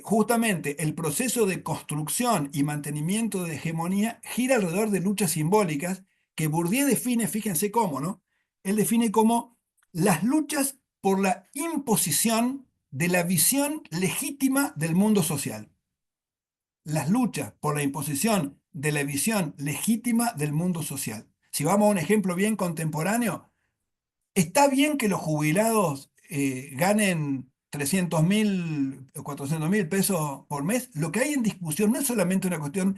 justamente el proceso de construcción y mantenimiento de hegemonía gira alrededor de luchas simbólicas que Bourdieu define, fíjense cómo, ¿no? Él define como las luchas por la imposición de la visión legítima del mundo social. Las luchas por la imposición de la visión legítima del mundo social. Si vamos a un ejemplo bien contemporáneo, está bien que los jubilados ganen 300.000 o 400.000 pesos por mes. Lo que hay en discusión no es solamente una cuestión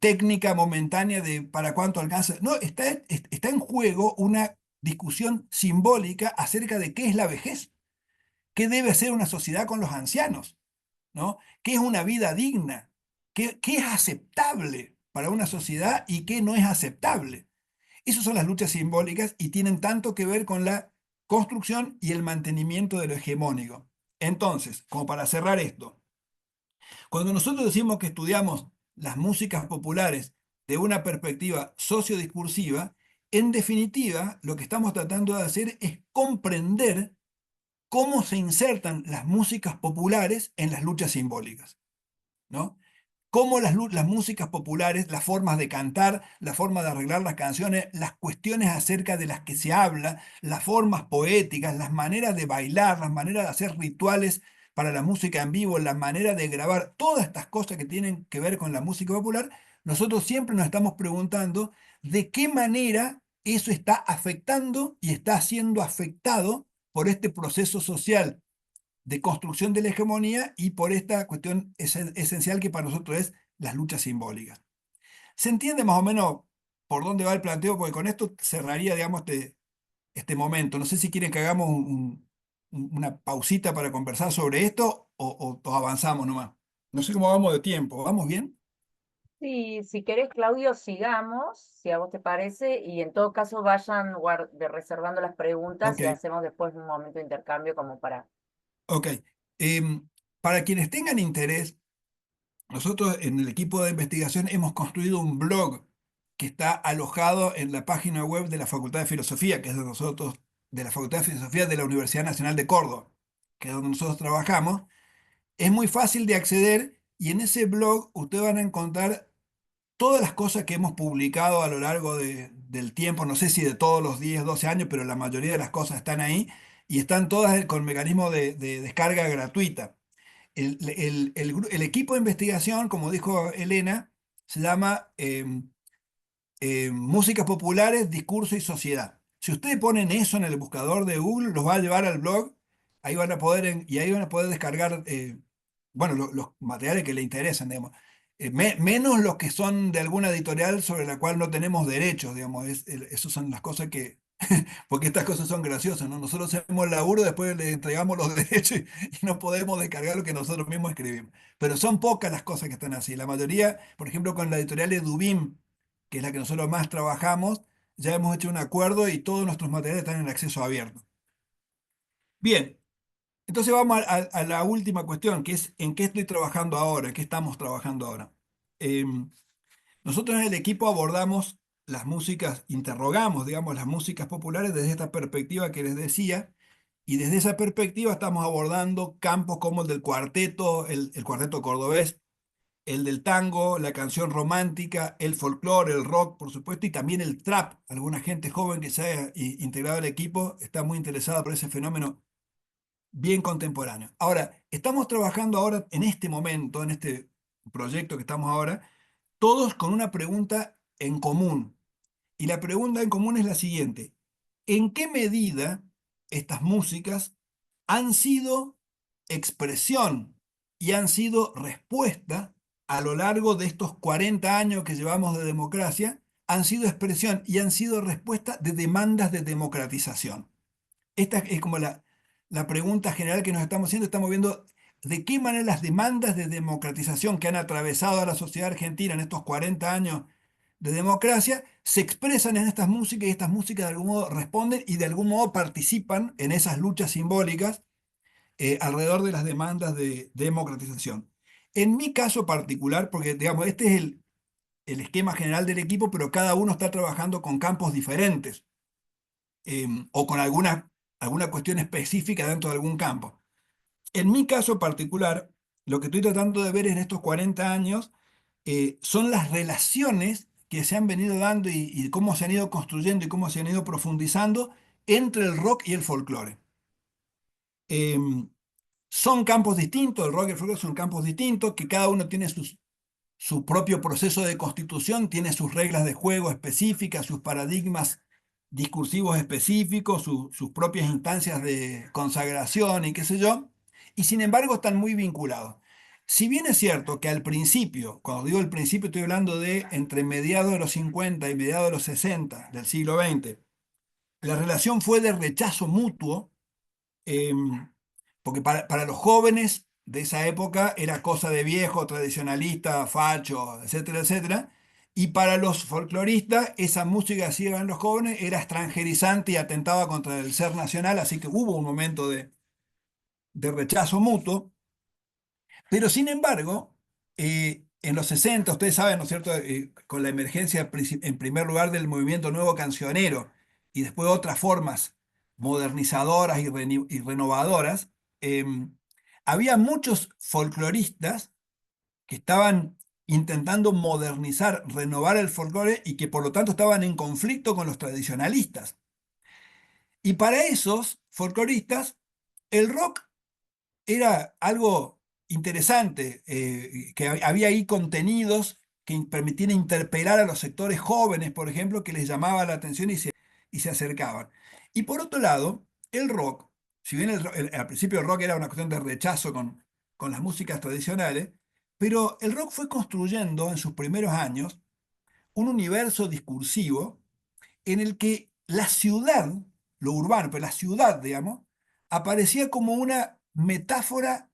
técnica momentánea de para cuánto alcanza. No, está en juego una discusión simbólica acerca de qué es la vejez, qué debe ser una sociedad con los ancianos, ¿no? ¿Qué es una vida digna? ¿Qué es aceptable para una sociedad y qué no es aceptable? Esas son las luchas simbólicas y tienen tanto que ver con la construcción y el mantenimiento de lo hegemónico. Entonces, como para cerrar esto, cuando nosotros decimos que estudiamos las músicas populares de una perspectiva sociodiscursiva, en definitiva, lo que estamos tratando de hacer es comprender cómo se insertan las músicas populares en las luchas simbólicas, ¿no? Cómo las músicas populares, las formas de cantar, la forma de arreglar las canciones, las cuestiones acerca de las que se habla, las formas poéticas, las maneras de bailar, las maneras de hacer rituales para la música en vivo, la manera de grabar, todas estas cosas que tienen que ver con la música popular, nosotros siempre nos estamos preguntando de qué manera eso está afectando y está siendo afectado por este proceso social de construcción de la hegemonía y por esta cuestión esencial que para nosotros es las luchas simbólicas. ¿Se entiende más o menos por dónde va el planteo? Porque con esto cerraría, digamos, este momento. No sé si quieren que hagamos una pausita para conversar sobre esto o avanzamos nomás. No sé cómo vamos de tiempo. ¿Vamos bien? Sí, si querés, Claudio, sigamos, si a vos te parece, y en todo caso vayan reservando las preguntas Ok, y hacemos después un momento de intercambio como para... ok. Para quienes tengan interés, nosotros en el equipo de investigación hemos construido un blog que está alojado en la página web de la Facultad de Filosofía, que es de nosotros, de la Facultad de Filosofía de la Universidad Nacional de Córdoba, que es donde nosotros trabajamos. Es muy fácil de acceder y en ese blog ustedes van a encontrar todas las cosas que hemos publicado a lo largo del tiempo, no sé si de todos los 10 12 años, pero la mayoría de las cosas están ahí y están todas con mecanismo de descarga gratuita. El equipo de investigación, como dijo Elena, se llama Músicas Populares, Discurso y Sociedad. Si ustedes ponen eso en el buscador de Google, los va a llevar al blog, ahí van a poder, y ahí van a poder descargar, bueno, los materiales que les interesan, digamos. Menos los que son de alguna editorial sobre la cual no tenemos derechos, digamos. Esas son las cosas que, porque estas cosas son graciosas, ¿no? Nosotros hacemos el laburo, después le entregamos los derechos y no podemos descargar lo que nosotros mismos escribimos. Pero son pocas las cosas que están así. La mayoría, por ejemplo, con la editorial Edubim, que es la que nosotros más trabajamos, ya hemos hecho un acuerdo y todos nuestros materiales están en acceso abierto. Bien, entonces vamos a la última cuestión, que es en qué estoy trabajando ahora, en qué estamos trabajando ahora. Em, Nosotros en el equipo abordamos las músicas, interrogamos, digamos, las músicas populares desde esta perspectiva que les decía, y desde esa perspectiva estamos abordando campos como el del cuarteto, el cuarteto cordobés, el del tango, la canción romántica, el folclore, el rock, por supuesto, y también el trap. Alguna gente joven que se haya integrado al equipo está muy interesada por ese fenómeno bien contemporáneo. Ahora, estamos trabajando ahora en este momento, en este proyecto que estamos ahora, todos con una pregunta en común. Y la pregunta en común es la siguiente: ¿en qué medida estas músicas han sido expresión y han sido respuesta a lo largo de estos 40 años que llevamos de democracia? Han sido expresión y han sido respuesta de demandas de democratización. Esta es como la pregunta general que nos estamos haciendo. Estamos viendo de qué manera las demandas de democratización que han atravesado a la sociedad argentina en estos 40 años de democracia se expresan en estas músicas y estas músicas de algún modo responden y de algún modo participan en esas luchas simbólicas alrededor de las demandas de democratización. En mi caso particular, porque digamos, este es el esquema general del equipo, pero cada uno está trabajando con campos diferentes o con alguna cuestión específica dentro de algún campo. En mi caso particular, lo que estoy tratando de ver en estos 40 años son las relaciones que se han venido dando y cómo se han ido construyendo y cómo se han ido profundizando entre el rock y el folclore. Em, Son campos distintos, el rock y el folclore son campos distintos, que cada uno tiene su propio proceso de constitución, tiene sus reglas de juego específicas, sus paradigmas discursivos específicos, sus propias instancias de consagración y qué sé yo, y sin embargo están muy vinculados. Si bien es cierto que al principio, cuando digo el principio estoy hablando de entre mediados de los 50 y mediados de los 60 del siglo XX, la relación fue de rechazo mutuo, porque para los jóvenes de esa época era cosa de viejo, tradicionalista, facho, etcétera, etcétera. Y para los folcloristas, esa música que hacían los jóvenes era extranjerizante y atentaba contra el ser nacional, así que hubo un momento de rechazo mutuo. Pero sin embargo, en los 60 ustedes saben, ¿no es cierto?, con la emergencia en primer lugar del movimiento nuevo cancionero y después otras formas modernizadoras y renovadoras, había muchos folcloristas que estaban intentando modernizar, renovar el folclore y que por lo tanto estaban en conflicto con los tradicionalistas. Y para esos folcloristas, el rock era algo interesante, que había ahí contenidos que permitían interpelar a los sectores jóvenes, por ejemplo, que les llamaba la atención y se acercaban. Y por otro lado, el rock, si bien al principio el rock era una cuestión de rechazo con las músicas tradicionales, pero el rock fue construyendo en sus primeros años un universo discursivo en el que la ciudad, lo urbano, pero la ciudad, digamos, aparecía como una metáfora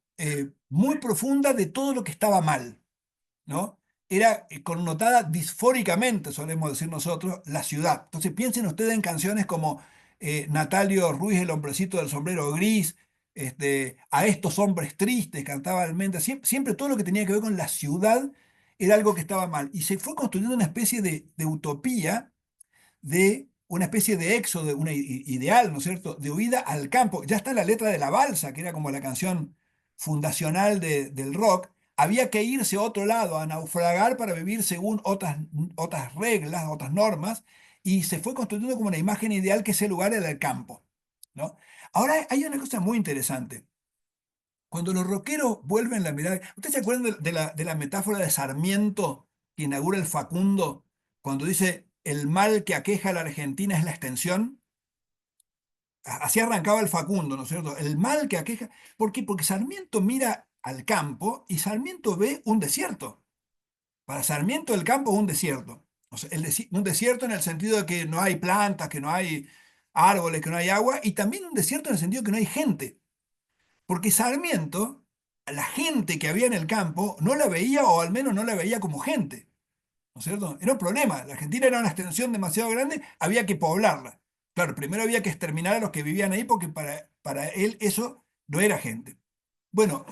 muy profunda de todo lo que estaba mal, ¿no? Era connotada disfóricamente, solemos decir nosotros, la ciudad. Entonces piensen ustedes en canciones como Natalio Ruiz, el hombrecito del sombrero gris, A estos hombres tristes, cantaba Almendra, siempre, todo lo que tenía que ver con la ciudad era algo que estaba mal. Y se fue construyendo una especie de utopía de una especie de éxodo, de una ideal, ¿no es cierto?, de huida al campo. Ya está la letra de La Balsa, que era como la canción fundacional del rock. Había que irse a otro lado, a naufragar para vivir según otras reglas, otras normas, y se fue construyendo como una imagen ideal que ese lugar era el campo, ¿no? Ahora hay una cosa muy interesante. Cuando los rockeros vuelven la mirada, ¿ustedes se acuerdan de la metáfora de Sarmiento que inaugura el Facundo cuando dice el mal que aqueja a la Argentina es la extensión? Así arrancaba el Facundo, ¿no es cierto? El mal que aqueja. ¿Por qué? Porque Sarmiento mira al campo y Sarmiento ve un desierto. Para Sarmiento el campo es un desierto. O sea, un desierto en el sentido de que no hay plantas, que no hay árboles, que no hay agua, y también un desierto en el sentido de que no hay gente. Porque Sarmiento, la gente que había en el campo, no la veía, o al menos no la veía como gente, ¿no es cierto? Era un problema. La Argentina era una extensión demasiado grande, había que poblarla. Claro, primero había que exterminar a los que vivían ahí porque para él eso no era gente. Bueno,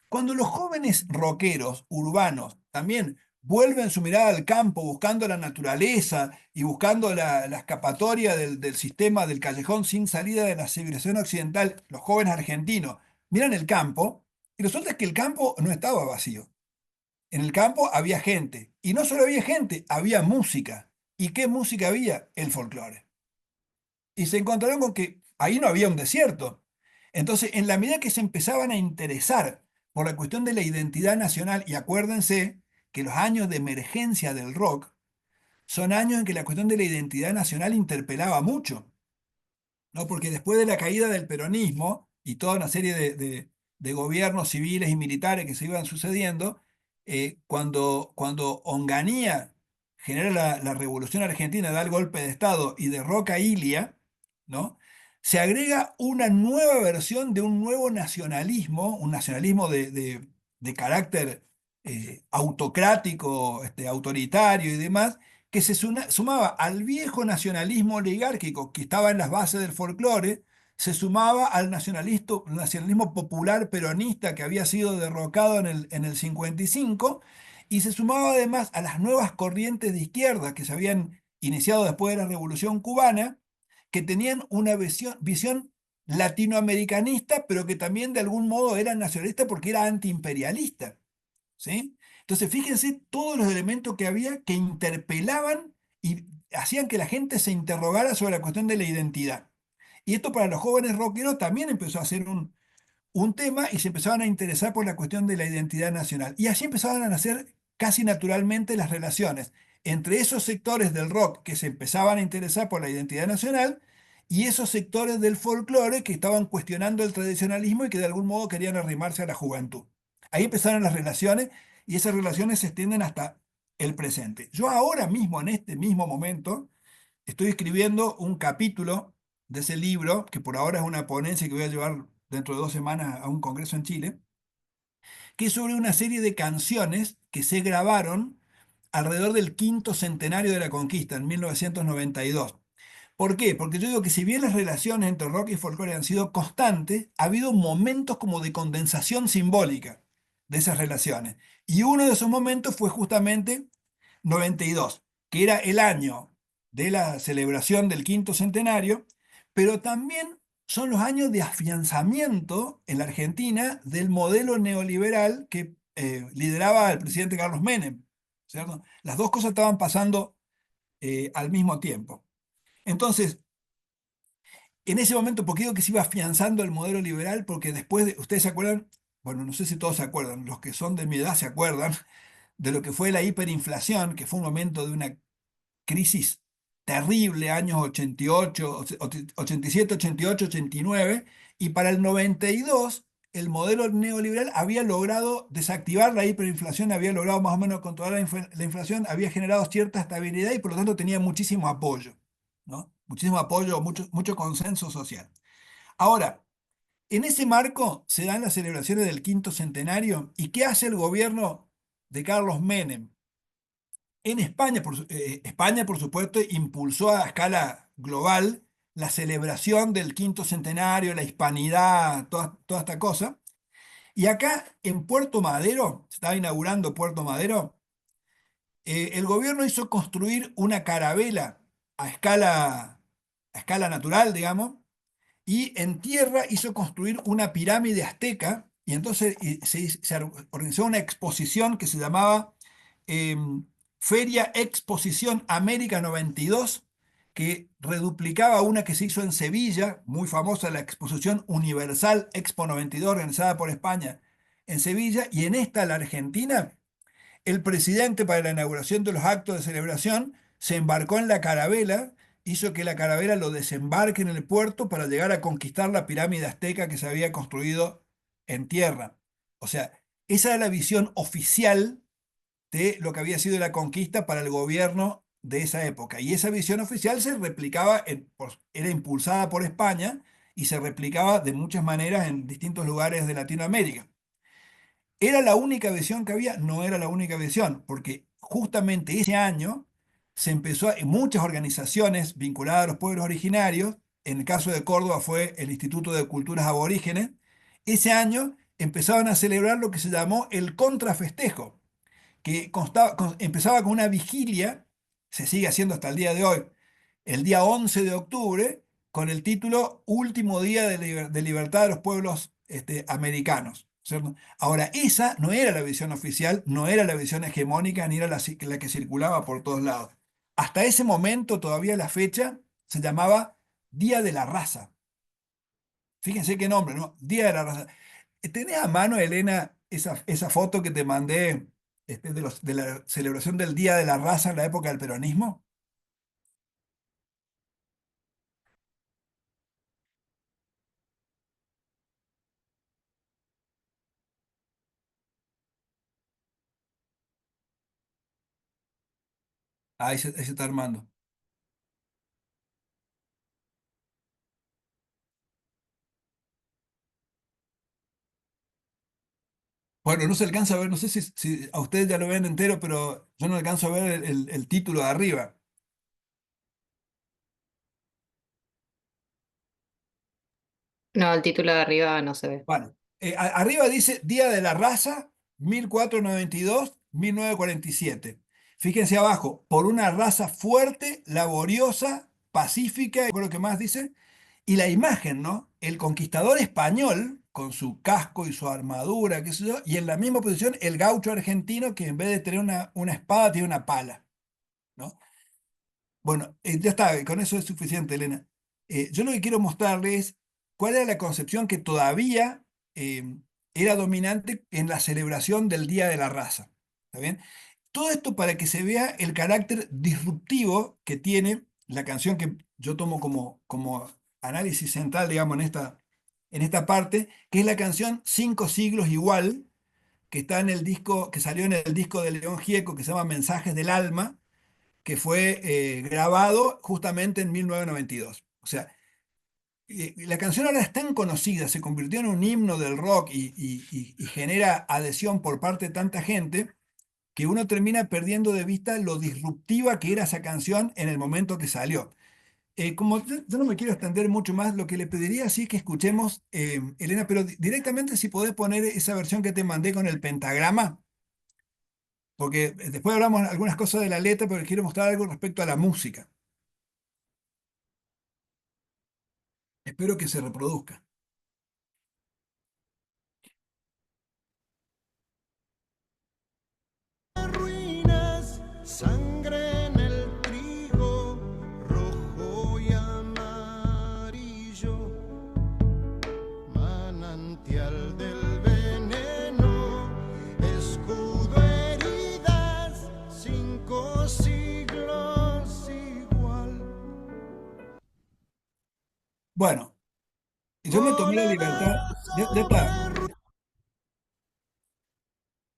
cuando los jóvenes rockeros urbanos también vuelven su mirada al campo buscando la naturaleza y buscando la escapatoria del sistema del callejón sin salida de la civilización occidental, los jóvenes argentinos miran el campo y resulta que el campo no estaba vacío. En el campo había gente y no solo había gente, había música. ¿Y qué música había? El folclore. Y se encontraron con que ahí no había un desierto. Entonces, en la medida que se empezaban a interesar por la cuestión de la identidad nacional, y acuérdense que los años de emergencia del rock son años en que la cuestión de la identidad nacional interpelaba mucho. ¿No? Porque después de la caída del peronismo y toda una serie de gobiernos civiles y militares que se iban sucediendo, cuando Onganía genera la Revolución Argentina, da el golpe de Estado y derroca a Ilia, ¿no? Se agrega una nueva versión de un nuevo nacionalismo, un nacionalismo de carácter autocrático, autoritario y demás, que se sumaba al viejo nacionalismo oligárquico que estaba en las bases del folclore, se sumaba al nacionalismo popular peronista que había sido derrocado en el 55 y se sumaba además a las nuevas corrientes de izquierda que se habían iniciado después de la Revolución Cubana, que tenían una visión latinoamericanista, pero que también de algún modo era nacionalista porque era antiimperialista, ¿sí? Entonces, fíjense todos los elementos que había que interpelaban y hacían que la gente se interrogara sobre la cuestión de la identidad. Y esto para los jóvenes rockeros también empezó a ser un tema y se empezaban a interesar por la cuestión de la identidad nacional. Y así empezaban a nacer casi naturalmente las relaciones entre esos sectores del rock que se empezaban a interesar por la identidad nacional y esos sectores del folclore que estaban cuestionando el tradicionalismo y que de algún modo querían arrimarse a la juventud. Ahí empezaron las relaciones y esas relaciones se extienden hasta el presente. Yo ahora mismo, en este mismo momento, estoy escribiendo un capítulo de ese libro, que por ahora es una ponencia que voy a llevar dentro de 2 semanas a un congreso en Chile, que es sobre una serie de canciones que se grabaron alrededor del quinto centenario de la conquista, en 1992. ¿Por qué? Porque yo digo que si bien las relaciones entre rock y folclore han sido constantes, ha habido momentos como de condensación simbólica de esas relaciones. Y uno de esos momentos fue justamente 92, que era el año de la celebración del quinto centenario, pero también son los años de afianzamiento en la Argentina del modelo neoliberal que lideraba el presidente Carlos Menem, ¿cierto? Las dos cosas estaban pasando al mismo tiempo. Entonces, en ese momento, ¿por qué digo que se iba afianzando el modelo liberal? Porque después, ustedes se acuerdan, bueno, no sé si todos se acuerdan, los que son de mi edad se acuerdan de lo que fue la hiperinflación, que fue un momento de una crisis terrible, años 88, 87, 88, 89, y para el 92 el modelo neoliberal había logrado desactivar la hiperinflación, había logrado más o menos controlar la inflación, había generado cierta estabilidad y por lo tanto tenía muchísimo apoyo, ¿no? Muchísimo apoyo, mucho consenso social. Ahora, en ese marco se dan las celebraciones del quinto centenario y ¿qué hace el gobierno de Carlos Menem? En España, España, por supuesto, impulsó a escala global la celebración del quinto centenario, la hispanidad, toda esta cosa. Y acá en Puerto Madero, se estaba inaugurando Puerto Madero, el gobierno hizo construir una carabela a escala natural, digamos, y en tierra hizo construir una pirámide azteca y entonces se organizó una exposición que se llamaba eh, Feria Exposición América 92, que reduplicaba una que se hizo en Sevilla, muy famosa, la Exposición Universal Expo 92, organizada por España en Sevilla, y en esta, la Argentina, el presidente para la inauguración de los actos de celebración se embarcó en la carabela, hizo que la carabela lo desembarque en el puerto para llegar a conquistar la pirámide azteca que se había construido en tierra. O sea, esa era la visión oficial de lo que había sido la conquista para el gobierno de esa época. Y esa visión oficial se replicaba, era impulsada por España y se replicaba de muchas maneras en distintos lugares de Latinoamérica. ¿Era la única visión que había? No era la única visión, porque justamente ese año se empezó muchas organizaciones vinculadas a los pueblos originarios, en el caso de Córdoba fue el Instituto de Culturas Aborígenes, ese año empezaban a celebrar lo que se llamó el contrafestejo, que empezaba con una vigilia, se sigue haciendo hasta el día de hoy, el día 11 de octubre, con el título Último Día de Libertad de los Pueblos Americanos, ¿cierto? Ahora, esa no era la visión oficial, no era la visión hegemónica, ni era la que circulaba por todos lados. Hasta ese momento, todavía la fecha, se llamaba Día de la Raza. Fíjense qué nombre, ¿no? Día de la Raza. ¿Tenés a mano, Elena, esa foto que te mandé de la celebración del Día de la Raza en la época del peronismo? Ahí se está armando. Bueno, no se alcanza a ver, no sé si a ustedes ya lo ven entero, pero yo no alcanzo a ver el título de arriba. No, el título de arriba no se ve. Bueno, arriba dice Día de la Raza, 1492-1947. Fíjense abajo, por una raza fuerte, laboriosa, pacífica, y por lo que más dice, Y la imagen, ¿no? El conquistador español, con su casco y su armadura, qué sé yo, y en la misma posición el gaucho argentino que en vez de tener una espada tiene una pala, ¿no? Bueno, ya está, con eso es suficiente, Elena. Yo lo que quiero mostrarles es cuál era la concepción que todavía eh, era dominante en la celebración del Día de la Raza. ¿Está bien? Todo esto para que se vea el carácter disruptivo que tiene la canción que yo tomo como análisis central, digamos, en esta parte, que es la canción Cinco siglos igual, que está en el disco, que salió en el disco de León Gieco, que se llama Mensajes del Alma, que fue grabado justamente en 1992. O sea, la canción ahora es tan conocida, se convirtió en un himno del rock y genera adhesión por parte de tanta gente que uno termina perdiendo de vista lo disruptiva que era esa canción en el momento que salió. Como yo no me quiero extender mucho más, lo que le pediría sí que escuchemos, Elena, pero directamente si podés poner esa versión que te mandé con el pentagrama, porque después hablamos algunas cosas de la letra, pero quiero mostrar algo respecto a la música. Espero que se reproduzca. Ruinas, sangre en el trigo, rojo y amarillo, manantial del veneno, escudo, heridas, 5 siglos igual. Bueno, yo me tomé la libertad, Moneda ya está.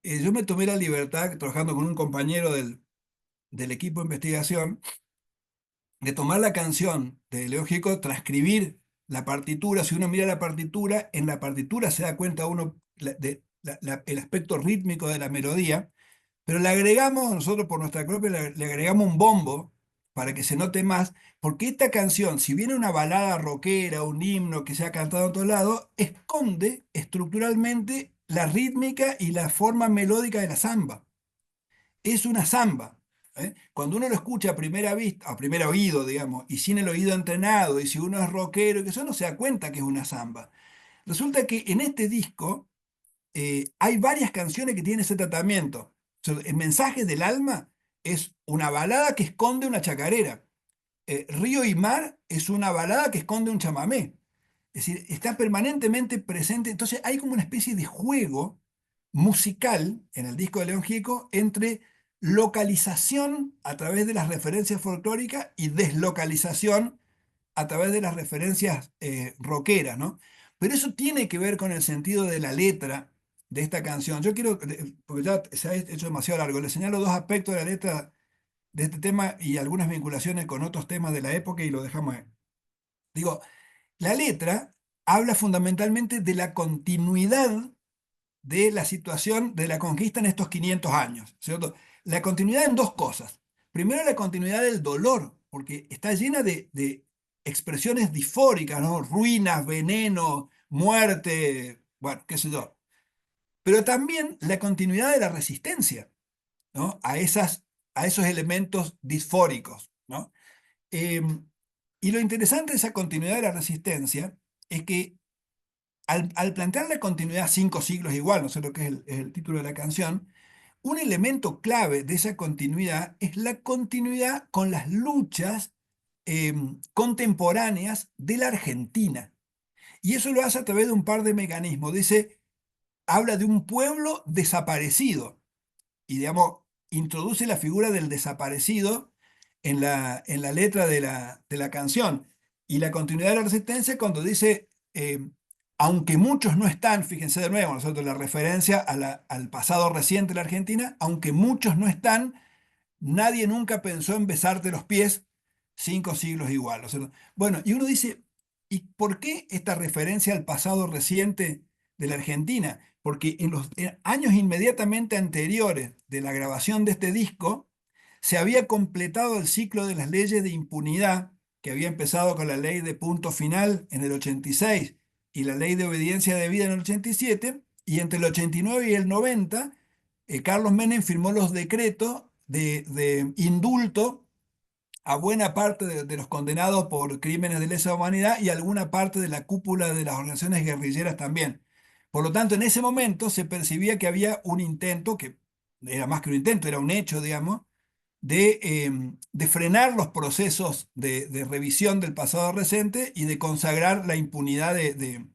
sobre Yo me tomé la libertad, trabajando con un compañero del equipo de investigación, de tomar la canción de Leo Gieco, transcribir la partitura. Si uno mira la partitura, en la partitura se da cuenta uno el aspecto rítmico de la melodía, pero le agregamos, nosotros por nuestra propia, le agregamos un bombo para que se note más, porque esta canción, si viene una balada rockera, un himno que se ha cantado en todos lados, esconde estructuralmente la rítmica y la forma melódica de la samba. Es una samba. Cuando uno lo escucha a primera vista, a primer oído, digamos, y sin el oído entrenado, y si uno es rockero, y que eso no se da cuenta que es una samba. Resulta que en este disco hay varias canciones que tienen ese tratamiento. O sea, el Mensaje del Alma es una balada que esconde una chacarera. Río y Mar es una balada que esconde un chamamé. Es decir, está permanentemente presente. Entonces hay como una especie de juego musical en el disco de León Gieco entre localización a través de las referencias folclóricas y deslocalización a través de las referencias rockeras, ¿no? Pero eso tiene que ver con el sentido de la letra de esta canción. Yo quiero, porque ya se ha hecho demasiado largo, le señalo dos aspectos de la letra de este tema y algunas vinculaciones con otros temas de la época y lo dejamos ahí. Digo, la letra habla fundamentalmente de la continuidad de la situación de la conquista en estos 500 años, ¿cierto? La continuidad en dos cosas. Primero, la continuidad del dolor, porque está llena de expresiones disfóricas, ¿no? Ruinas, veneno, muerte, bueno, qué sé yo. Pero también la continuidad de la resistencia, ¿no? A esos elementos disfóricos, ¿no? Y lo interesante de esa continuidad de la resistencia es que al plantear la continuidad 5 siglos igual, no sé lo que es el título de la canción, un elemento clave de esa continuidad es la continuidad con las luchas contemporáneas de la Argentina. Y eso lo hace a través de un par de mecanismos. Dice, habla de un pueblo desaparecido y, digamos, introduce la figura del desaparecido en la letra de la canción. Y la continuidad de la resistencia cuando dice, aunque muchos no están, fíjense de nuevo, nosotros la referencia al pasado reciente de la Argentina, aunque muchos no están, nadie nunca pensó en besarte los pies 5 siglos igual. O sea, bueno, y uno dice, ¿y por qué esta referencia al pasado reciente de la Argentina? Porque en los años inmediatamente anteriores de la grabación de este disco, se había completado el ciclo de las leyes de impunidad, que había empezado con la ley de punto final en el 86 y la ley de obediencia debida en el 87, y entre el 89 y el 90 Carlos Menem firmó los decretos de indulto a buena parte de los condenados por crímenes de lesa humanidad y alguna parte de la cúpula de las organizaciones guerrilleras también. Por lo tanto, en ese momento se percibía que había un intento, que era más que un intento, era un hecho, digamos, de frenar los procesos de revisión del pasado reciente y de consagrar la impunidad de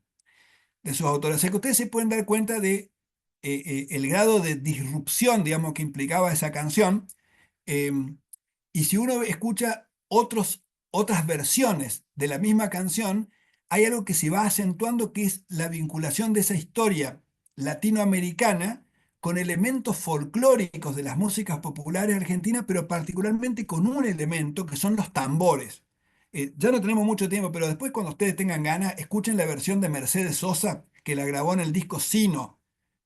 sus autores. O sea que ustedes se pueden dar cuenta de el grado de disrupción, digamos, que implicaba esa canción. em, y si uno escucha otras versiones de la misma canción, hay algo que se va acentuando, que es la vinculación de esa historia latinoamericana con elementos folclóricos de las músicas populares argentinas, pero particularmente con un elemento que son los tambores. Ya no tenemos mucho tiempo, pero después cuando ustedes tengan ganas, escuchen la versión de Mercedes Sosa, que la grabó en el disco Sino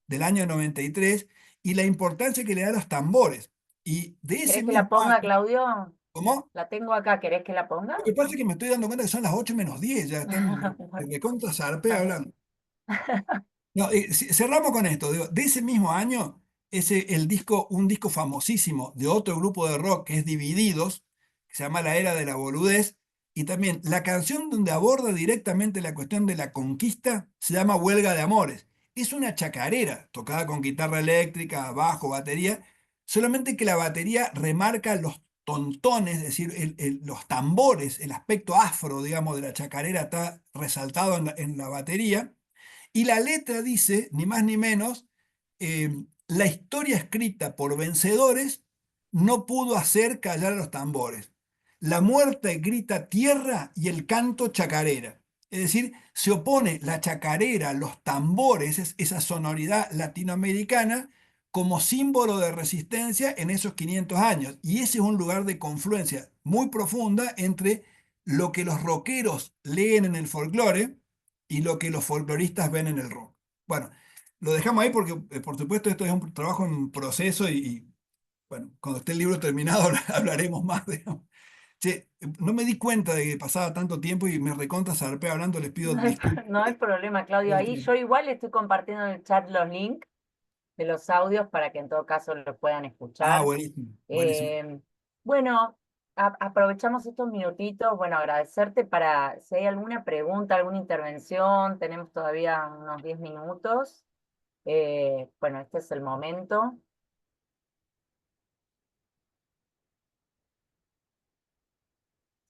del año 93, y la importancia que le da a los tambores. Y de ese ¿Querés que la mismo ponga, año, Claudio? ¿cómo? La tengo acá, ¿querés que la ponga? Lo que pasa es que me estoy dando cuenta que son las 8 menos 10, ya están Bueno, de contra zarpe está bien. hablando. No, cerramos con esto. Digo, de ese mismo año, un disco famosísimo de otro grupo de rock que es Divididos, que se llama La Era de la Boludez, y también la canción donde aborda directamente la cuestión de la conquista se llama Huelga de Amores. Es una chacarera tocada con guitarra eléctrica, bajo, batería, solamente que la batería remarca los tontones, es decir, los tambores, el aspecto afro, digamos, de la chacarera está resaltado en la batería. Y la letra dice, ni más ni menos, la historia escrita por vencedores no pudo hacer callar a los tambores. La muerte grita tierra y el canto chacarera. Es decir, se opone la chacarera, los tambores, esa sonoridad latinoamericana, como símbolo de resistencia en esos 500 años. Y ese es un lugar de confluencia muy profunda entre lo que los rockeros leen en el folclore y lo que los folcloristas ven en el rock. Bueno, lo dejamos ahí porque, por supuesto, esto es un trabajo en proceso bueno, cuando esté el libro terminado hablaremos más. Digamos. Che, no me di cuenta de que pasaba tanto tiempo y me recontra zarpé hablando, les pido disculpas No hay problema, Claudio. por el Ahí tiempo. yo igual estoy compartiendo en el chat los links de los audios para que en todo caso lo puedan Ah, escuchar. buenísimo, buenísimo. Eh, bueno, aprovechamos estos minutitos, bueno, agradecerte para si hay alguna pregunta, alguna intervención, tenemos todavía unos 10 minutos. Bueno, este es el momento.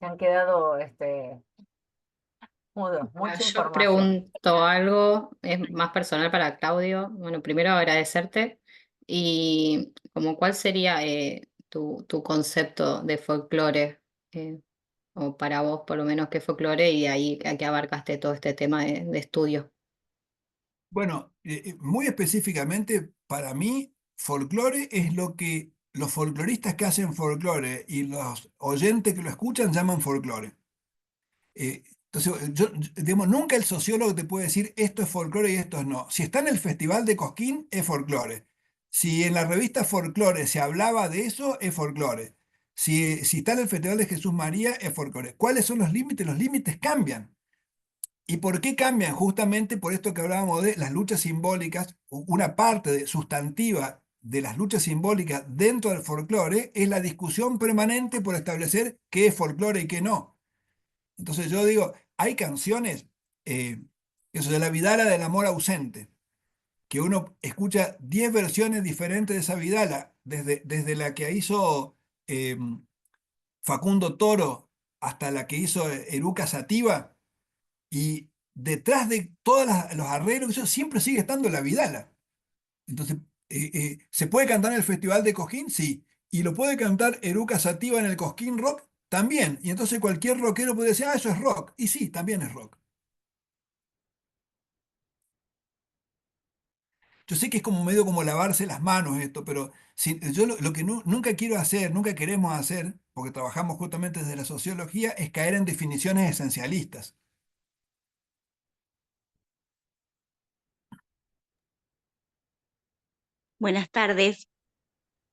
Se han quedado mudos, mucha Yo información. pregunto algo, es más personal para Claudio. Bueno, primero agradecerte y como cuál sería tu concepto de folclore, o para vos por lo menos qué folclore y de ahí a qué abarcaste todo este tema de estudio. Bueno, muy específicamente, para mí, folclore es lo que los folcloristas que hacen folclore y los oyentes que lo escuchan llaman folclore. Entonces, digamos, nunca el sociólogo te puede decir esto es folclore y esto es no. Si está en el Festival de Cosquín, es folclore. Si en la revista Folclore se hablaba de eso, es folclore. Si está en el Festival de Jesús María, es folclore. ¿Cuáles son los límites? Los límites cambian. ¿Y por qué cambian? Justamente por esto que hablábamos de las luchas simbólicas. Una parte sustantiva de las luchas simbólicas dentro del folclore es la discusión permanente por establecer qué es folclore y qué no. Entonces yo digo, hay canciones, eso de la Vidala del amor ausente, que uno escucha 10 versiones diferentes de esa Vidala, desde la que hizo eh, Facundo Toro hasta la que hizo Eruca Sativa, y detrás de todos los arreglos, eso siempre sigue estando la Vidala. Entonces, ¿se puede cantar en el Festival de Cosquín? Sí. ¿Y lo puede cantar Eruca Sativa en el Cosquín Rock? También. Y entonces cualquier rockero puede decir, ah, eso es rock. Y sí, también es rock. Yo sé que es como medio como lavarse las manos esto, pero yo lo que nunca quiero hacer, nunca queremos hacer, porque trabajamos justamente desde la sociología, es caer en definiciones esencialistas. Buenas tardes.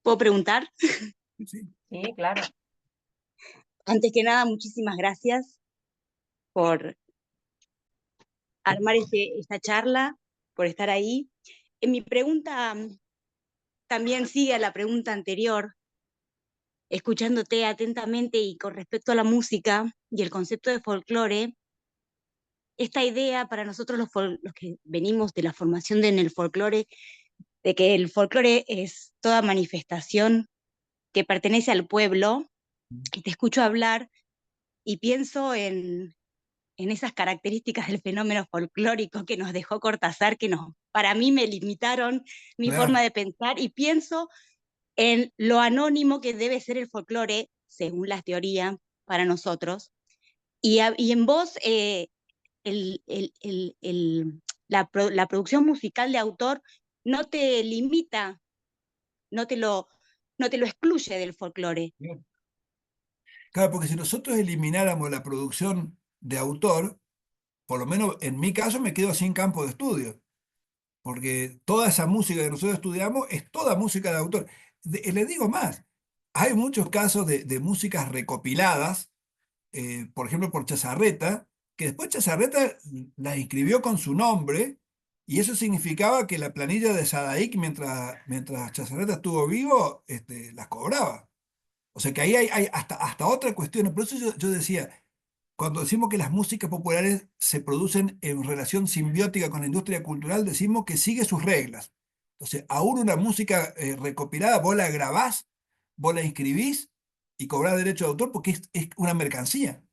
¿Puedo preguntar? Sí. Sí, claro. Antes que nada, muchísimas gracias por armar esta charla, por estar ahí. Mi pregunta también sigue a la pregunta anterior. escuchándote atentamente y con respecto a la música y el concepto de folclore, esta idea para nosotros los que venimos de la formación en el folclore, de que el folclore es toda manifestación que pertenece al pueblo, y te escucho hablar y pienso en esas características del fenómeno folclórico que nos dejó Cortázar, que para mí me limitaron mi forma Claro, de pensar, y pienso en lo anónimo que debe ser el folclore, según la teoría, para nosotros. Y en vos, el, el, el, el, la producción musical de autor no te limita, no te lo, no te lo excluye del folclore. claro. Claro, porque si nosotros elimináramos la producción de autor, por lo menos en mi caso me quedo sin campo de estudio, porque toda esa música que nosotros estudiamos es toda música de autor. Les digo más, hay muchos casos de músicas recopiladas, por ejemplo por Chazarreta, que después Chazarreta las inscribió con su nombre, y eso significaba que la planilla de Sadaik, mientras Chazarreta estuvo vivo, las cobraba. O sea que ahí hay hasta otras cuestiones. Por eso yo decía, cuando decimos que las músicas populares se producen en relación simbiótica con la industria cultural, decimos que sigue sus reglas. Entonces, aún una música recopilada, vos la grabás, vos la inscribís y cobrás derecho de autor porque es una mercancía.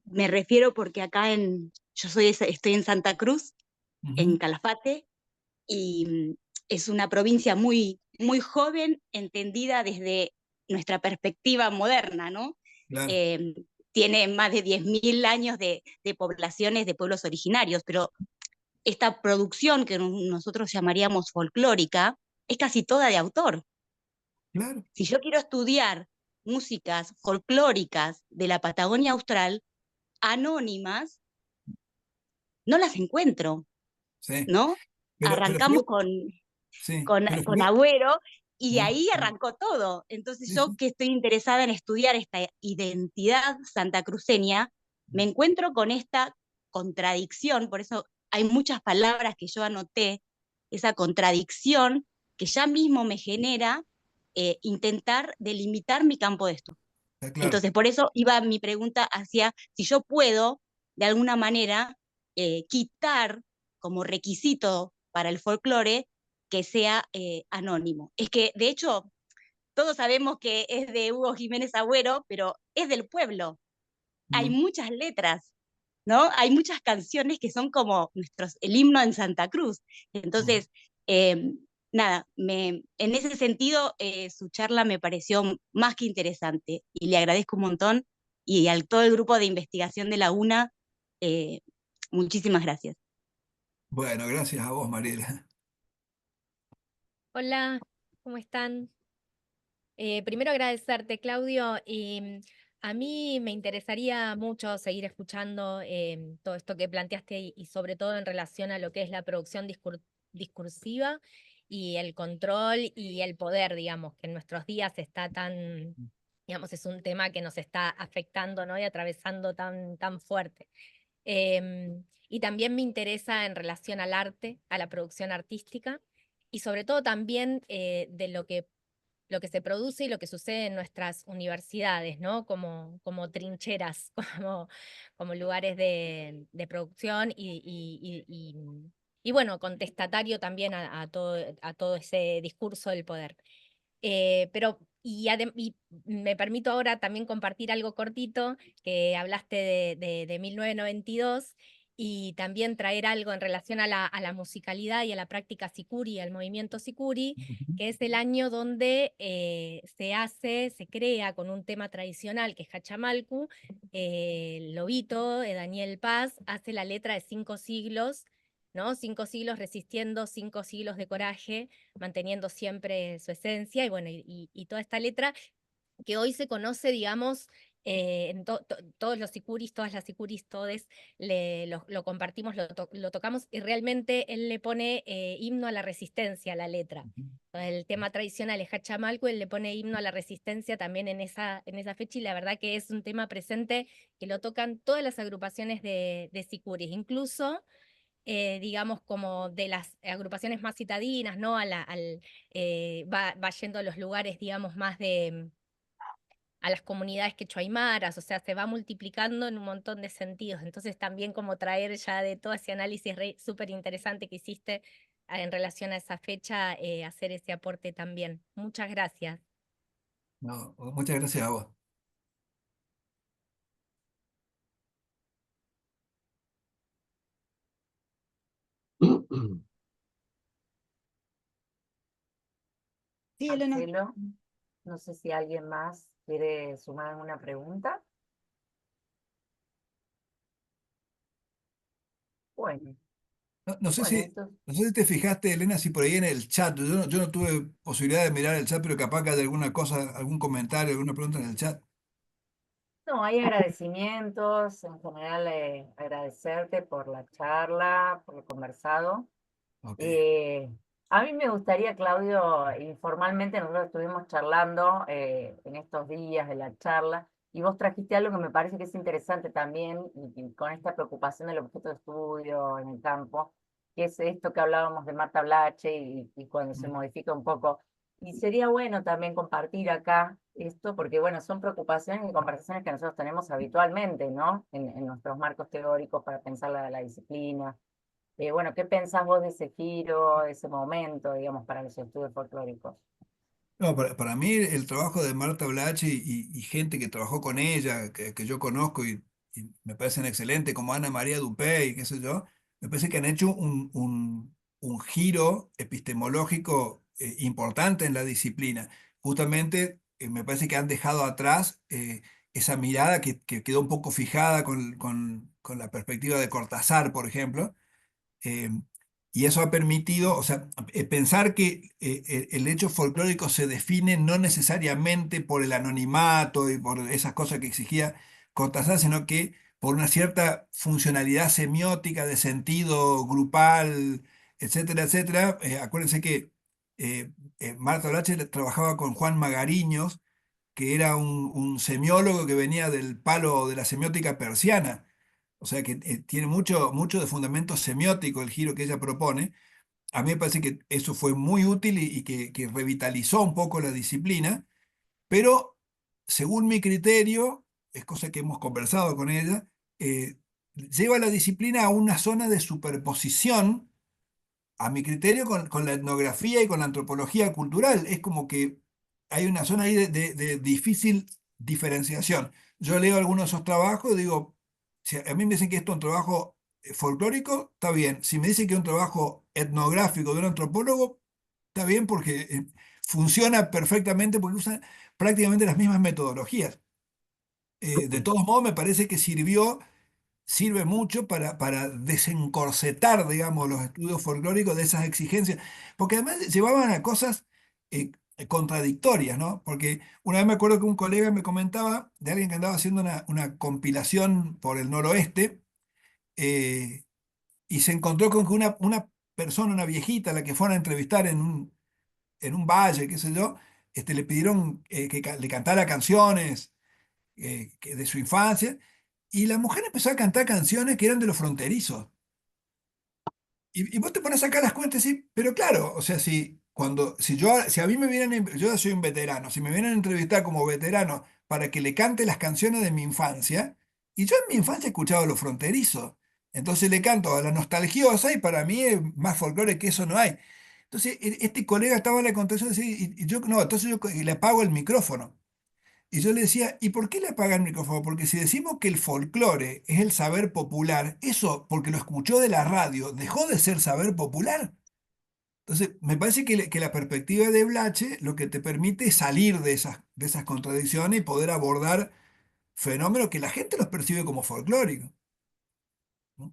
Me refiero porque estoy en Santa Cruz, Ujú. en Calafate, y es una provincia muy, muy joven, entendida desde nuestra perspectiva moderna, ¿no? Claro, Eh, Tiene más de 10.000 años de poblaciones de pueblos originarios, pero esta producción que nosotros llamaríamos folclórica es casi toda de autor. claro, Si yo quiero estudiar músicas folclóricas de la Patagonia Austral, anónimas, no las encuentro, sí. ¿no? Pero Arrancamos fíjate, sí, pero con fíjate, Agüero, y mm, ahí mm, arrancó todo. Entonces sí, yo, sí, que estoy interesada en estudiar esta identidad santacruceña, me encuentro con esta contradicción. Por eso hay muchas palabras que yo anoté, esa contradicción que ya mismo me genera intentar delimitar mi campo de estudio. está claro. Entonces, por eso iba mi pregunta hacia si yo puedo, de alguna manera, quitar como requisito para el folclore que sea anónimo. Es que, de hecho, todos sabemos que es de Hugo Jiménez Agüero, pero es del pueblo. Hay Mm, muchas letras, ¿no? Hay muchas canciones que son como el himno en Santa Cruz. mm. Entonces, nada, en ese sentido, su charla me pareció más que interesante y le agradezco un montón, y al todo el grupo de investigación de la UNA, eh, muchísimas gracias. Bueno, gracias a vos, Mariela. Hola, ¿cómo están? Primero agradecerte, Claudio, y a mí me interesaría mucho seguir escuchando todo esto que planteaste y sobre todo en relación a lo que es la producción discursiva y el control y el poder, digamos, que en nuestros días está tan, digamos, es un tema que nos está afectando, ¿no? Y atravesando tan fuerte. Y también me interesa en relación al arte, a la producción artística y sobre todo también de lo que se produce y lo que sucede en nuestras universidades, ¿no? Como trincheras, como lugares de producción y bueno, contestatario también a todo ese discurso del poder. Y me permito ahora también compartir algo cortito, que hablaste de 1992, y también traer algo en relación a la musicalidad y a la práctica sicuri, al movimiento sicuri, Ujú. que es el año donde se crea con un tema tradicional que es Hachamalcu, el lobito de Daniel Paz hace la letra de 5 siglos, ¿no? 5 siglos resistiendo, 5 siglos de coraje, manteniendo siempre su esencia, y bueno, y toda esta letra que hoy se conoce, digamos, todos los sicuris, todas las sicuris, todes, lo compartimos, lo tocamos, y realmente él le pone himno a la resistencia a la letra. El tema tradicional es Hachamalcu, él le pone himno a la resistencia también en esa fecha, y la verdad que es un tema presente que lo tocan todas las agrupaciones de sicuris, incluso digamos, como de las agrupaciones más citadinas, ¿no? Va yendo a los lugares, digamos, más a las comunidades quechua-aymaras, o sea, se va multiplicando en un montón de sentidos. Entonces también como traer ya de todo ese análisis súper interesante que hiciste en relación a esa fecha, hacer ese aporte también. Muchas gracias. No, muchas gracias a vos. Sí, Elena. Marcelo, no sé si alguien más quiere sumar alguna pregunta. Bueno, No sé bueno, si, entonces, no sé si te fijaste, Elena, si por ahí en el chat, yo no tuve posibilidad de mirar el chat, pero capaz que hay alguna cosa, algún comentario, alguna pregunta en el chat. no, hay agradecimientos, en general agradecerte por la charla, por lo conversado. Ok. Eh, a mí me gustaría, Claudio, informalmente nosotros estuvimos charlando en estos días de la charla y vos trajiste algo que me parece que es interesante también y con esta preocupación del objeto de estudio en el campo, que es esto que hablábamos de Marta Blache y cuando se modifica un poco. Y sería bueno también compartir acá esto, porque bueno, son preocupaciones y conversaciones que nosotros tenemos habitualmente, ¿no? En nuestros marcos teóricos para pensar la disciplina. Bueno, ¿qué pensás vos de ese giro, de ese momento, digamos, para los estudios folclóricos? No, para mí el trabajo de Marta Blachi y gente que trabajó con ella, que yo conozco y me parecen excelentes, como Ana María Dupé y qué sé yo, me parece que han hecho un giro epistemológico importante en la disciplina. Justamente me parece que han dejado atrás esa mirada que quedó un poco fijada con la perspectiva de Cortázar, por ejemplo. Eh, y eso ha permitido, o sea, pensar que el hecho folclórico se define no necesariamente por el anonimato y por esas cosas que exigía Cortázar, sino que por una cierta funcionalidad semiótica de sentido grupal, etcétera, etcétera. Acuérdense que Marta Lache trabajaba con Juan Magariños, que era un semiólogo que venía del palo de la semiótica persiana. O sea que tiene mucho de fundamento semiótico el giro que ella propone. A mí me parece que eso fue muy útil y que revitalizó un poco la disciplina, pero según mi criterio, es cosa que hemos conversado con ella, lleva la disciplina a una zona de superposición a mi criterio, con la etnografía y con la antropología cultural. Es como que hay una zona ahí de difícil diferenciación. Yo leo algunos de esos trabajos y digo, si a mí me dicen que esto es un trabajo folclórico, está bien. Si me dicen que es un trabajo etnográfico de un antropólogo, está bien porque funciona perfectamente porque usan prácticamente las mismas metodologías. De todos modos, me parece que sirve mucho para desencorsetar, digamos, los estudios folclóricos de esas exigencias, porque además llevaban a cosas contradictorias, ¿no? Porque una vez me acuerdo que un colega me comentaba de alguien que andaba haciendo una compilación por el noroeste, eh, y se encontró con que una persona, una viejita, a la que fueron a entrevistar en un valle, qué sé yo, le pidieron le cantara canciones de su infancia, y la mujer empezó a cantar canciones que eran de los fronterizos. Y vos te pones a sacar las cuentas y decís, pero claro, o sea, si a mí me vienen, yo ya soy un veterano, si me vienen a entrevistar como veterano para que le cante las canciones de mi infancia, y yo en mi infancia he escuchado a los fronterizos, entonces le canto a la nostalgiosa y para mí es más folclore que eso no hay. Entonces, este colega estaba en la conversación y yo, no, entonces yo le apago el micrófono. Y yo le decía, ¿y por qué le apagan el micrófono? Porque si decimos que el folclore es el saber popular, eso, porque lo escuchó de la radio, dejó de ser saber popular. Entonces, me parece que la perspectiva de Blache lo que te permite es salir de esas contradicciones y poder abordar fenómenos que la gente los percibe como folclóricos, ¿no?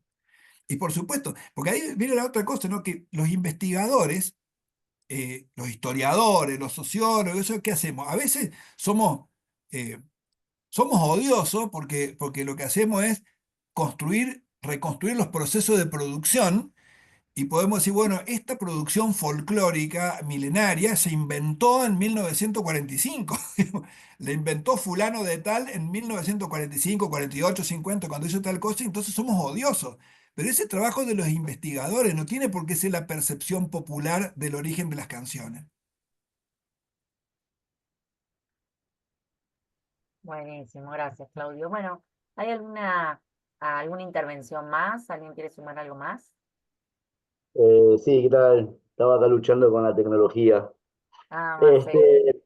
Y por supuesto, porque ahí viene la otra cosa, ¿no? Que los investigadores, los historiadores, los sociólogos, ¿eso qué hacemos? A veces eh, somos odiosos porque lo que hacemos es reconstruir los procesos de producción y podemos decir, bueno, esta producción folclórica milenaria se inventó en 1945. La inventó fulano de tal en 1945, 48, 50, cuando hizo tal cosa, y entonces somos odiosos. pero ese trabajo de los investigadores no tiene por qué ser la percepción popular del origen de las canciones. Buenísimo, gracias, Claudio. Bueno, ¿hay alguna intervención más? ¿Alguien quiere sumar algo más? Sí, ¿qué tal? Estaba acá luchando con la tecnología. Ah, Marcelo. Este,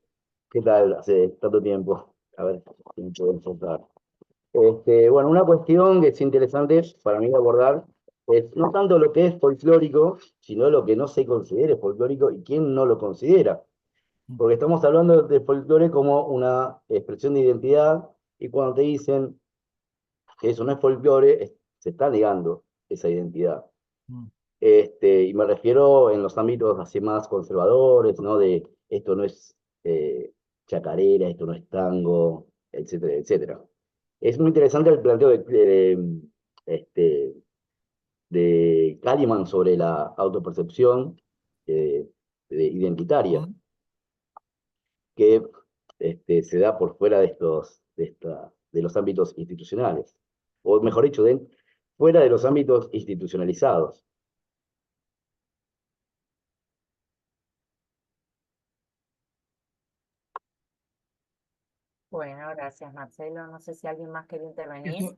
¿Qué tal? Hace tanto tiempo. A ver, si me puedo enfocar. Bueno, una cuestión que es interesante para mí abordar es no tanto lo que es folclórico, sino lo que no se considere folclórico y quién no lo considera. Porque estamos hablando de folclore como una expresión de identidad y cuando te dicen que eso no es folclore, se está negando esa identidad. Mm. Y me refiero en los ámbitos así más conservadores, ¿no? De esto no es chacarera, esto no es tango, etcétera, etcétera. Es muy interesante el planteo este, de Kahneman sobre la autopercepción eh, identitaria, Mm. que se da por fuera de los ámbitos institucionales, o mejor dicho, fuera de los ámbitos institucionalizados. Bueno, gracias, Marcelo. No sé si alguien más quiere intervenir.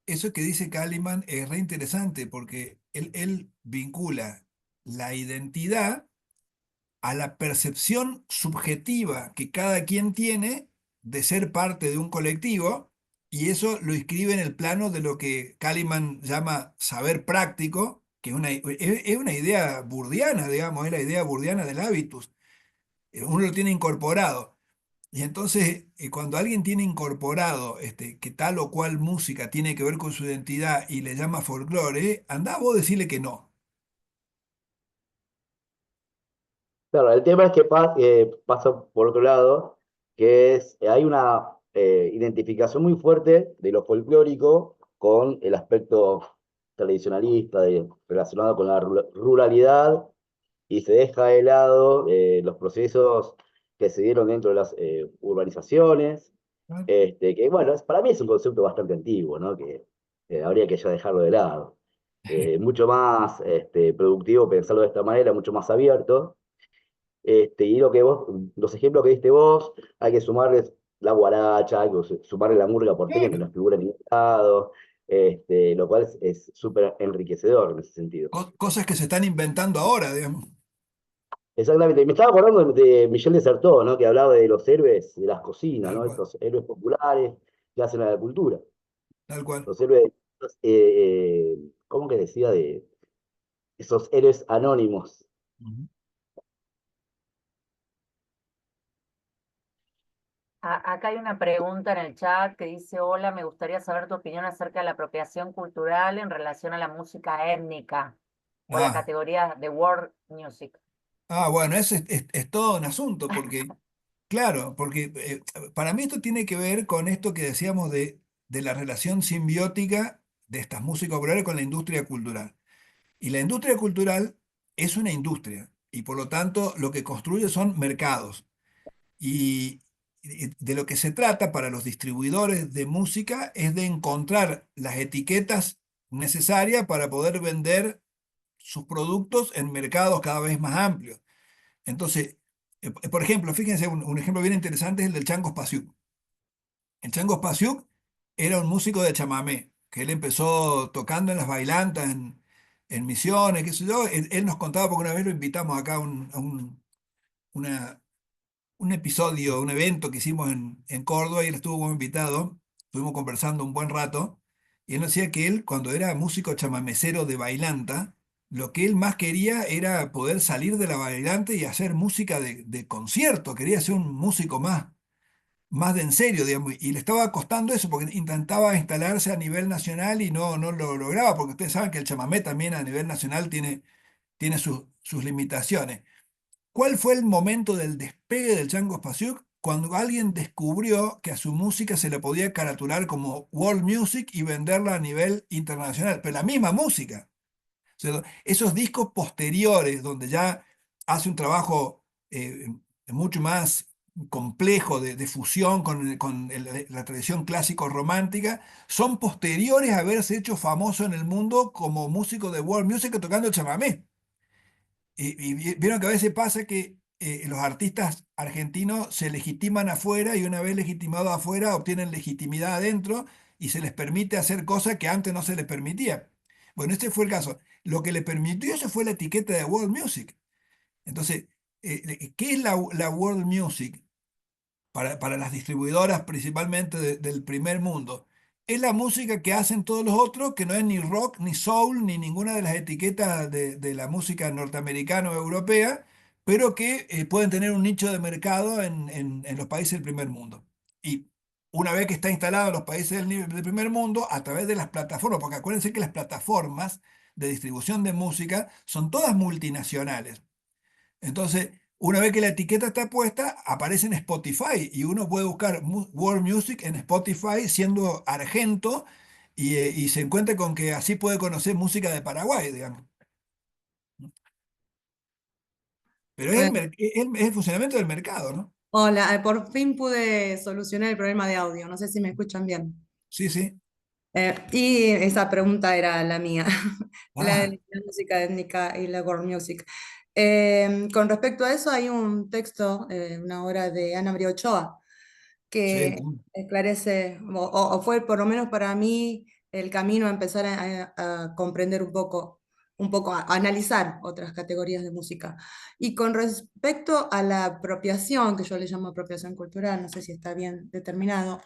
Eso que dice Kaliman es re interesante porque él vincula la identidad a la percepción subjetiva que cada quien tiene de ser parte de un colectivo, y eso lo inscribe en el plano de lo que Kaliman llama saber práctico, que es una idea burdiana, digamos, es la idea burdiana del hábitus. Uno lo tiene incorporado. Y entonces, cuando alguien tiene incorporado que tal o cual música tiene que ver con su identidad y le llama folclore, andá vos a decirle que no. Claro, el tema es que pasa por otro lado, que hay una identificación muy fuerte de lo folclórico con el aspecto tradicionalista relacionado con la ruralidad y se deja de lado los procesos que se dieron dentro de las urbanizaciones, ¿No? que bueno, para mí es un concepto bastante antiguo, ¿no? Que habría que ya dejarlo de lado. Mucho más productivo pensarlo de esta manera, mucho más abierto. Y los ejemplos que diste vos, hay que sumarles la guaracha, hay que sumarle la murga porteña que Claro. no figura en ningún lado, lo cual es súper enriquecedor en ese sentido. Cosas que se están inventando ahora, digamos. Exactamente, me estaba acordando de Michel de Certeau, ¿no? Que hablaba de los héroes de las cocinas, Tal ¿no? cual, Estos héroes populares que hacen a la cultura. tal cual. Los héroes, ¿cómo que decía? De esos héroes anónimos. Ujú. Acá hay una pregunta en el chat que dice, hola, me gustaría saber tu opinión acerca de la apropiación cultural en relación a la música étnica o la Ah, categoría de world music. bueno, eso es todo un asunto, porque, claro, porque para mí esto tiene que ver con esto que decíamos de la relación simbiótica de estas músicas populares con la industria cultural. Y la industria cultural es una industria, y por lo tanto lo que construye son mercados. Y de lo que se trata para los distribuidores de música es de encontrar las etiquetas necesarias para poder vender sus productos en mercados cada vez más amplios. Entonces, por ejemplo, fíjense, un ejemplo bien interesante es el del Chango Spasiuk. El Chango Spasiuk era un músico de chamamé, que él empezó tocando en las bailantas en Misiones, qué sé yo. Él nos contaba, porque una vez lo invitamos acá una, un episodio, un evento que hicimos en Córdoba, y él estuvo como invitado. Estuvimos conversando un buen rato, y él nos decía que él, cuando era músico chamamecero de bailanta, lo que él más quería era poder salir de la bailanta y hacer música de concierto. Quería ser un músico más de en serio, digamos, y le estaba costando eso porque intentaba instalarse a nivel nacional y no lo lograba, porque ustedes saben que el chamamé también a nivel nacional tiene sus limitaciones. ¿Cuál fue el momento del despegue del Chango Spasiuk? Cuando alguien descubrió que a su música se le podía caratular como world music y venderla a nivel internacional, pero la misma música. O sea, esos discos posteriores, donde ya hace un trabajo mucho más complejo de fusión con la tradición clásico-romántica, son posteriores a haberse hecho famoso en el mundo como músico de world music tocando chamamé. Y vieron que a veces pasa que los artistas argentinos se legitiman afuera y una vez legitimados afuera obtienen legitimidad adentro y se les permite hacer cosas que antes no se les permitía. Bueno, este fue el caso. Lo que le permitió eso fue la etiqueta de world music. Entonces, ¿qué es la world music? Para las distribuidoras principalmente del primer mundo. Es la música que hacen todos los otros, que no es ni rock, ni soul, ni ninguna de las etiquetas de la música norteamericana o europea, pero que pueden tener un nicho de mercado en los países del primer mundo. Y una vez que está instalado en los países del primer mundo, a través de las plataformas, porque acuérdense que las plataformas de distribución de música son todas multinacionales. Entonces, una vez que la etiqueta está puesta, aparece en Spotify y uno puede buscar World Music en Spotify siendo argento y se encuentra con que así puede conocer música de Paraguay, digamos. Pero es el funcionamiento del mercado, ¿no? Hola, por fin pude solucionar el problema de audio. No sé si me escuchan bien. Sí, sí. Y esa pregunta era la mía, la Ah, de la música étnica y la world music. Con respecto a eso, hay un texto, una obra de Ana María Ochoa, sí. que esclarece, o fue por lo menos para mí el camino a empezar a comprender un poco, a analizar otras categorías de música. Y con respecto a la apropiación, que yo le llamo apropiación cultural, no sé si está bien determinado,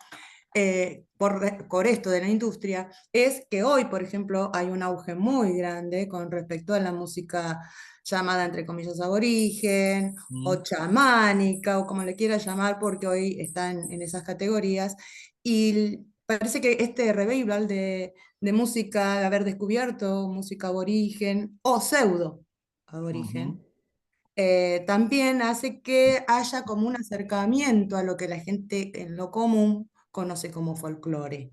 por esto de la industria, es que hoy, por ejemplo, hay un auge muy grande con respecto a la música llamada, entre comillas, aborigen o Mm, chamánica o como le quieras llamar, porque hoy están en esas categorías. Y parece que este revival de música, de haber descubierto música aborigen o pseudo ujú, aborigen, también hace que haya como un acercamiento a lo que la gente en lo común conoce como folclore.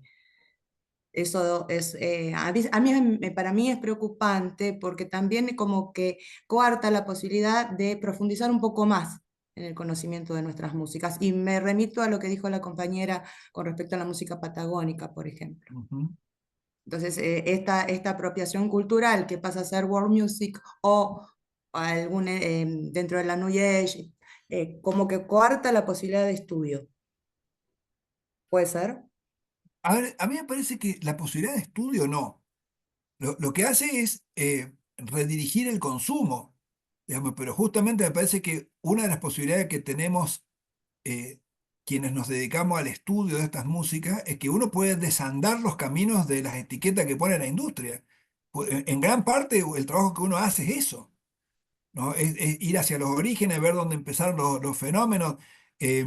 Eso es, para mí es preocupante porque también como que coarta la posibilidad de profundizar un poco más en el conocimiento de nuestras músicas. Y me remito a lo que dijo la compañera con respecto a la música patagónica, por ejemplo. ujú. Entonces, esta apropiación cultural que pasa a ser world music o dentro de la New Age, como que coarta la posibilidad de estudio. ¿Puede ser? A ver, a mí me parece que la posibilidad de estudio no. Lo que hace es redirigir el consumo, digamos, pero justamente me parece que una de las posibilidades que tenemos quienes nos dedicamos al estudio de estas músicas es que uno puede desandar los caminos de las etiquetas que pone la industria. En gran parte el trabajo que uno hace es eso, ¿no? Es ir hacia los orígenes, ver dónde empezaron los fenómenos. Eh,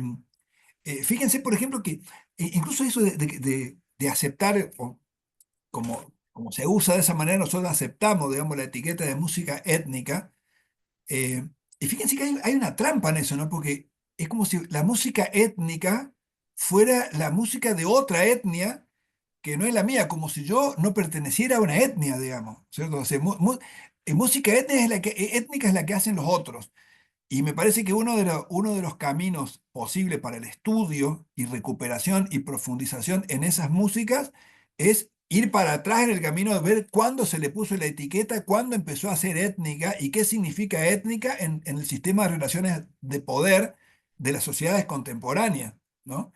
Fíjense, por ejemplo, que incluso eso de aceptar, o como se usa de esa manera, nosotros aceptamos, digamos, la etiqueta de música étnica. Y fíjense que hay una trampa en eso, ¿no? Porque es como si la música étnica fuera la música de otra etnia que no es la mía, como si yo no perteneciera a una etnia, digamos, ¿cierto? O sea, música étnica es la que hacen los otros. Y me parece que uno de los caminos posibles para el estudio y recuperación y profundización en esas músicas es ir para atrás en el camino de ver cuándo se le puso la etiqueta, cuándo empezó a ser étnica y qué significa étnica en el sistema de relaciones de poder de las sociedades contemporáneas, ¿no?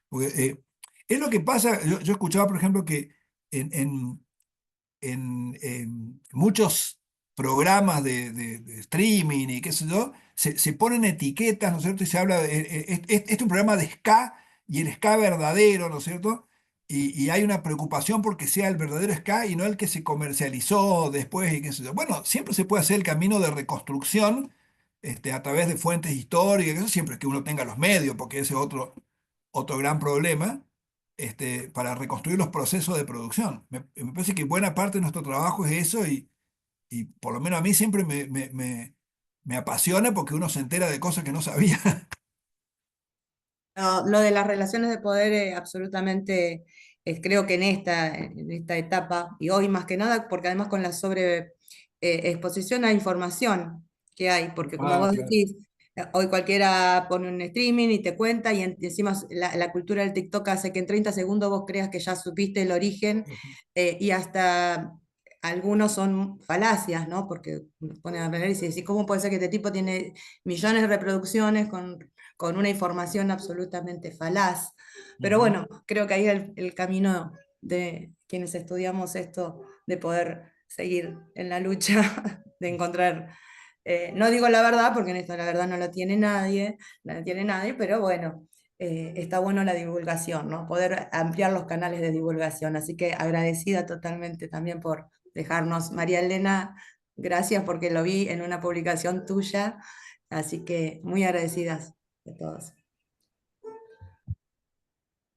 Porque, es lo que pasa, yo escuchaba, por ejemplo, que en, en muchos programas de streaming y qué sé yo, se ponen etiquetas, ¿no es cierto? Y se habla de, este es un programa de ska y el ska verdadero, ¿no es cierto? Y hay una preocupación porque sea el verdadero ska y no el que se comercializó después y qué sé yo. Bueno, siempre se puede hacer el camino de reconstrucción a través de fuentes históricas, eso siempre que uno tenga los medios, porque ese es otro gran problema para reconstruir los procesos de producción. Me parece que buena parte de nuestro trabajo es eso y por lo menos a mí siempre me apasiona porque uno se entera de cosas que no sabía. Lo de las relaciones de poder, absolutamente, creo que en esta etapa, y hoy más que nada, porque además con la sobre exposición a información que hay, porque como Ah, vos claro. decís, Hoy cualquiera pone un streaming y te cuenta, y encima la cultura del TikTok hace que en 30 segundos vos creas que ya supiste el origen, y hasta algunos son falacias, ¿no? Porque nos ponen a ver y se dice, ¿cómo puede ser que este tipo tiene millones de reproducciones con una información absolutamente falaz? Pero bueno, creo que ahí el camino de quienes estudiamos esto, de poder seguir en la lucha, de encontrar, no digo la verdad, porque en esto la verdad no lo tiene nadie, no la tiene nadie, pero bueno, está bueno la divulgación, ¿no? Poder ampliar los canales de divulgación. Así que agradecida totalmente también por dejarnos. María Elena, gracias porque lo vi en una publicación tuya, así que muy agradecidas de todos.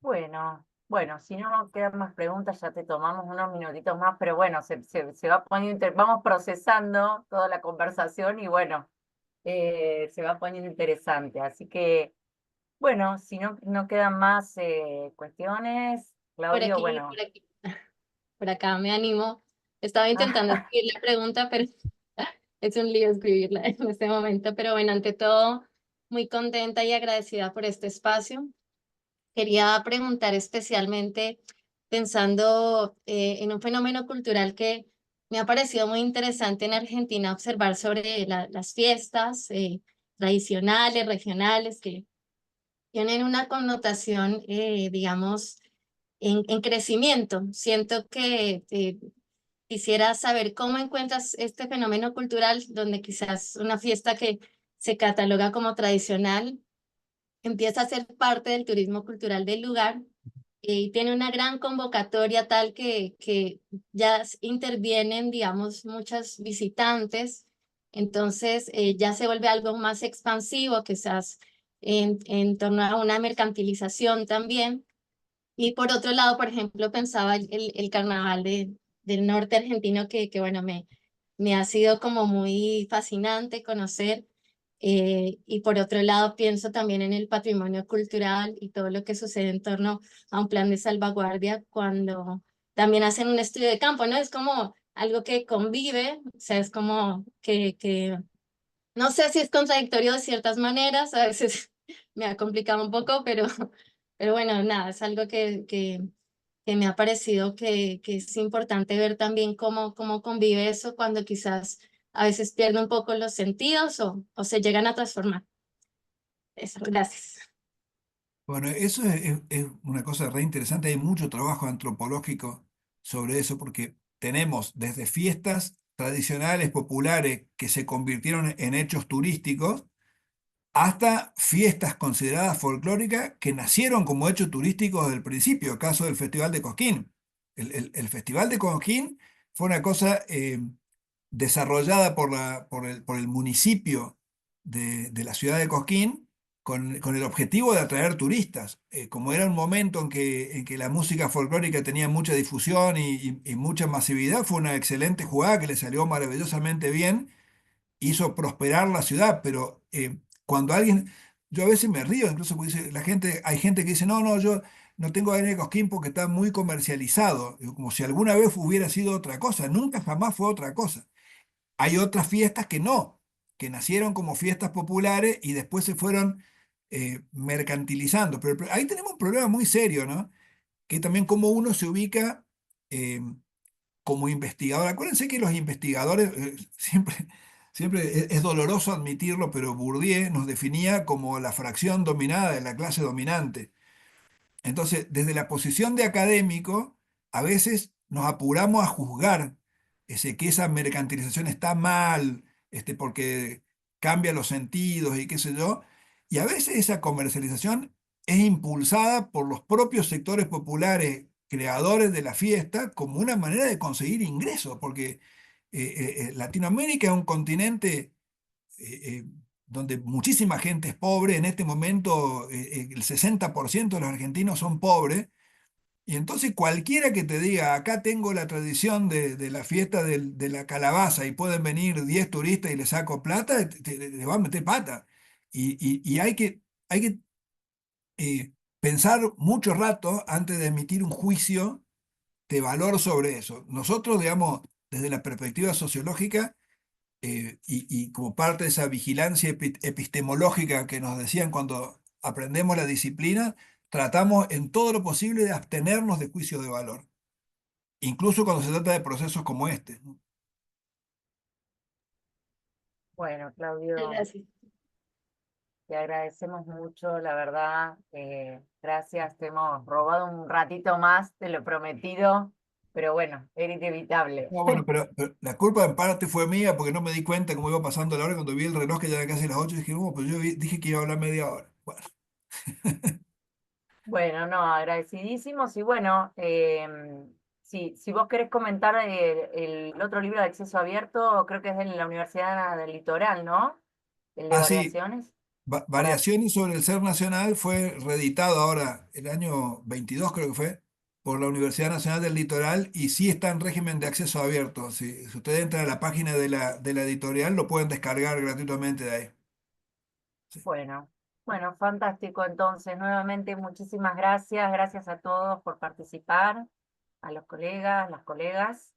Bueno, si no quedan más preguntas, ya te tomamos unos minutitos más, pero bueno, se va poniendo, vamos procesando toda la conversación y bueno, se va poniendo interesante. Así que, bueno, si no quedan más cuestiones, Claudio, bueno. Por aquí, por acá me animo. Estaba intentando escribir la pregunta, pero es un lío escribirla en este momento. Pero bueno, ante todo, muy contenta y agradecida por este espacio. Quería preguntar especialmente pensando en un fenómeno cultural que me ha parecido muy interesante en Argentina observar sobre las fiestas tradicionales, regionales, que tienen una connotación, digamos, en crecimiento. Siento que quisiera saber cómo encuentras este fenómeno cultural donde quizás una fiesta que se cataloga como tradicional empieza a ser parte del turismo cultural del lugar y tiene una gran convocatoria tal que ya intervienen, digamos, muchos visitantes, entonces ya se vuelve algo más expansivo, quizás en torno a una mercantilización también. Y por otro lado, por ejemplo, pensaba el carnaval del norte argentino que bueno, me ha sido como muy fascinante conocer. Y por otro lado, pienso también en el patrimonio cultural y todo lo que sucede en torno a un plan de salvaguardia cuando también hacen un estudio de campo, ¿no? Es como algo que convive, o sea, es como que no sé si es contradictorio de ciertas maneras, a veces me ha complicado un poco, pero bueno, nada, es algo que me ha parecido que es importante ver también cómo convive eso cuando quizás a veces pierde un poco los sentidos o se llegan a transformar. Eso, gracias. Bueno, eso es una cosa re interesante. Hay mucho trabajo antropológico sobre eso porque tenemos desde fiestas tradicionales, populares, que se convirtieron en hechos turísticos, hasta fiestas consideradas folclóricas que nacieron como hechos turísticos desde el principio, caso del Festival de Cosquín. El Festival de Cosquín fue una cosa desarrollada por el municipio de la ciudad de Cosquín con el objetivo de atraer turistas. Como era un momento en que la música folclórica tenía mucha difusión y mucha masividad, fue una excelente jugada que le salió maravillosamente bien, hizo prosperar la ciudad, pero cuando alguien, yo a veces me río, incluso porque hay gente que dice, no, no, yo no tengo ADN de Cosquín porque está muy comercializado. Digo, como si alguna vez hubiera sido otra cosa, nunca jamás fue otra cosa. Hay otras fiestas que no, que nacieron como fiestas populares y después se fueron mercantilizando. Pero ahí tenemos un problema muy serio, ¿no? Que también cómo uno se ubica eh, como investigador. Acuérdense que los investigadores, siempre es doloroso admitirlo, pero Bourdieu nos definía como la fracción dominada de la clase dominante. Entonces, desde la posición de académico, a veces nos apuramos a juzgar que esa mercantilización está mal, porque cambia los sentidos y qué sé yo. Y a veces esa comercialización es impulsada por los propios sectores populares creadores de la fiesta como una manera de conseguir ingresos, porque Latinoamérica es un continente donde muchísima gente es pobre. En este momento el 60% de los argentinos son pobres. Y entonces cualquiera que te diga, acá tengo la tradición de la fiesta de la calabaza y pueden venir 10 turistas y le saco plata, te va a meter pata. Y hay que pensar mucho rato antes de emitir un juicio de valor sobre eso. Nosotros, digamos, desde la perspectiva sociológica, y como parte de esa vigilancia epistemológica que nos decían cuando aprendemos la disciplina, tratamos en todo lo posible de abstenernos de juicio de valor, incluso cuando se trata de procesos como este, ¿no? Bueno, Claudio, Gracias. te agradecemos mucho, la verdad. Gracias, te hemos robado un ratito más de lo prometido, pero bueno, era inevitable. No, bueno, pero la culpa en parte fue mía porque no me di cuenta cómo iba pasando la hora. Cuando vi el reloj que ya era casi las 8, dije, no, pues dije que iba a hablar media hora. Bueno, Bueno, no, agradecidísimos y bueno, si vos querés comentar el otro libro de acceso abierto, creo que es de la Universidad del Litoral, ¿no? El de sí, variaciones. Variaciones sobre el ser nacional fue reeditado ahora el año 22, creo que fue, por la Universidad Nacional del Litoral y sí está en régimen de acceso abierto. Si ustedes entran a la página de la editorial, lo pueden descargar gratuitamente de ahí. Bueno, fantástico. Entonces, nuevamente, muchísimas gracias. Gracias a todos por participar, a los colegas, las colegas.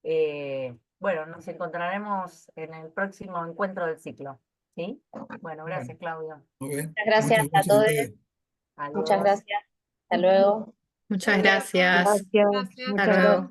Bueno, nos encontraremos en el próximo encuentro del ciclo. ¿Sí? Bueno, gracias, Claudio. Muy bien. Muchas gracias Muchas a gracias a todos. ustedes. Muchas Adiós. gracias. Hasta luego. Muchas gracias. Gracias, Gracias. Hasta muchas luego. gracias.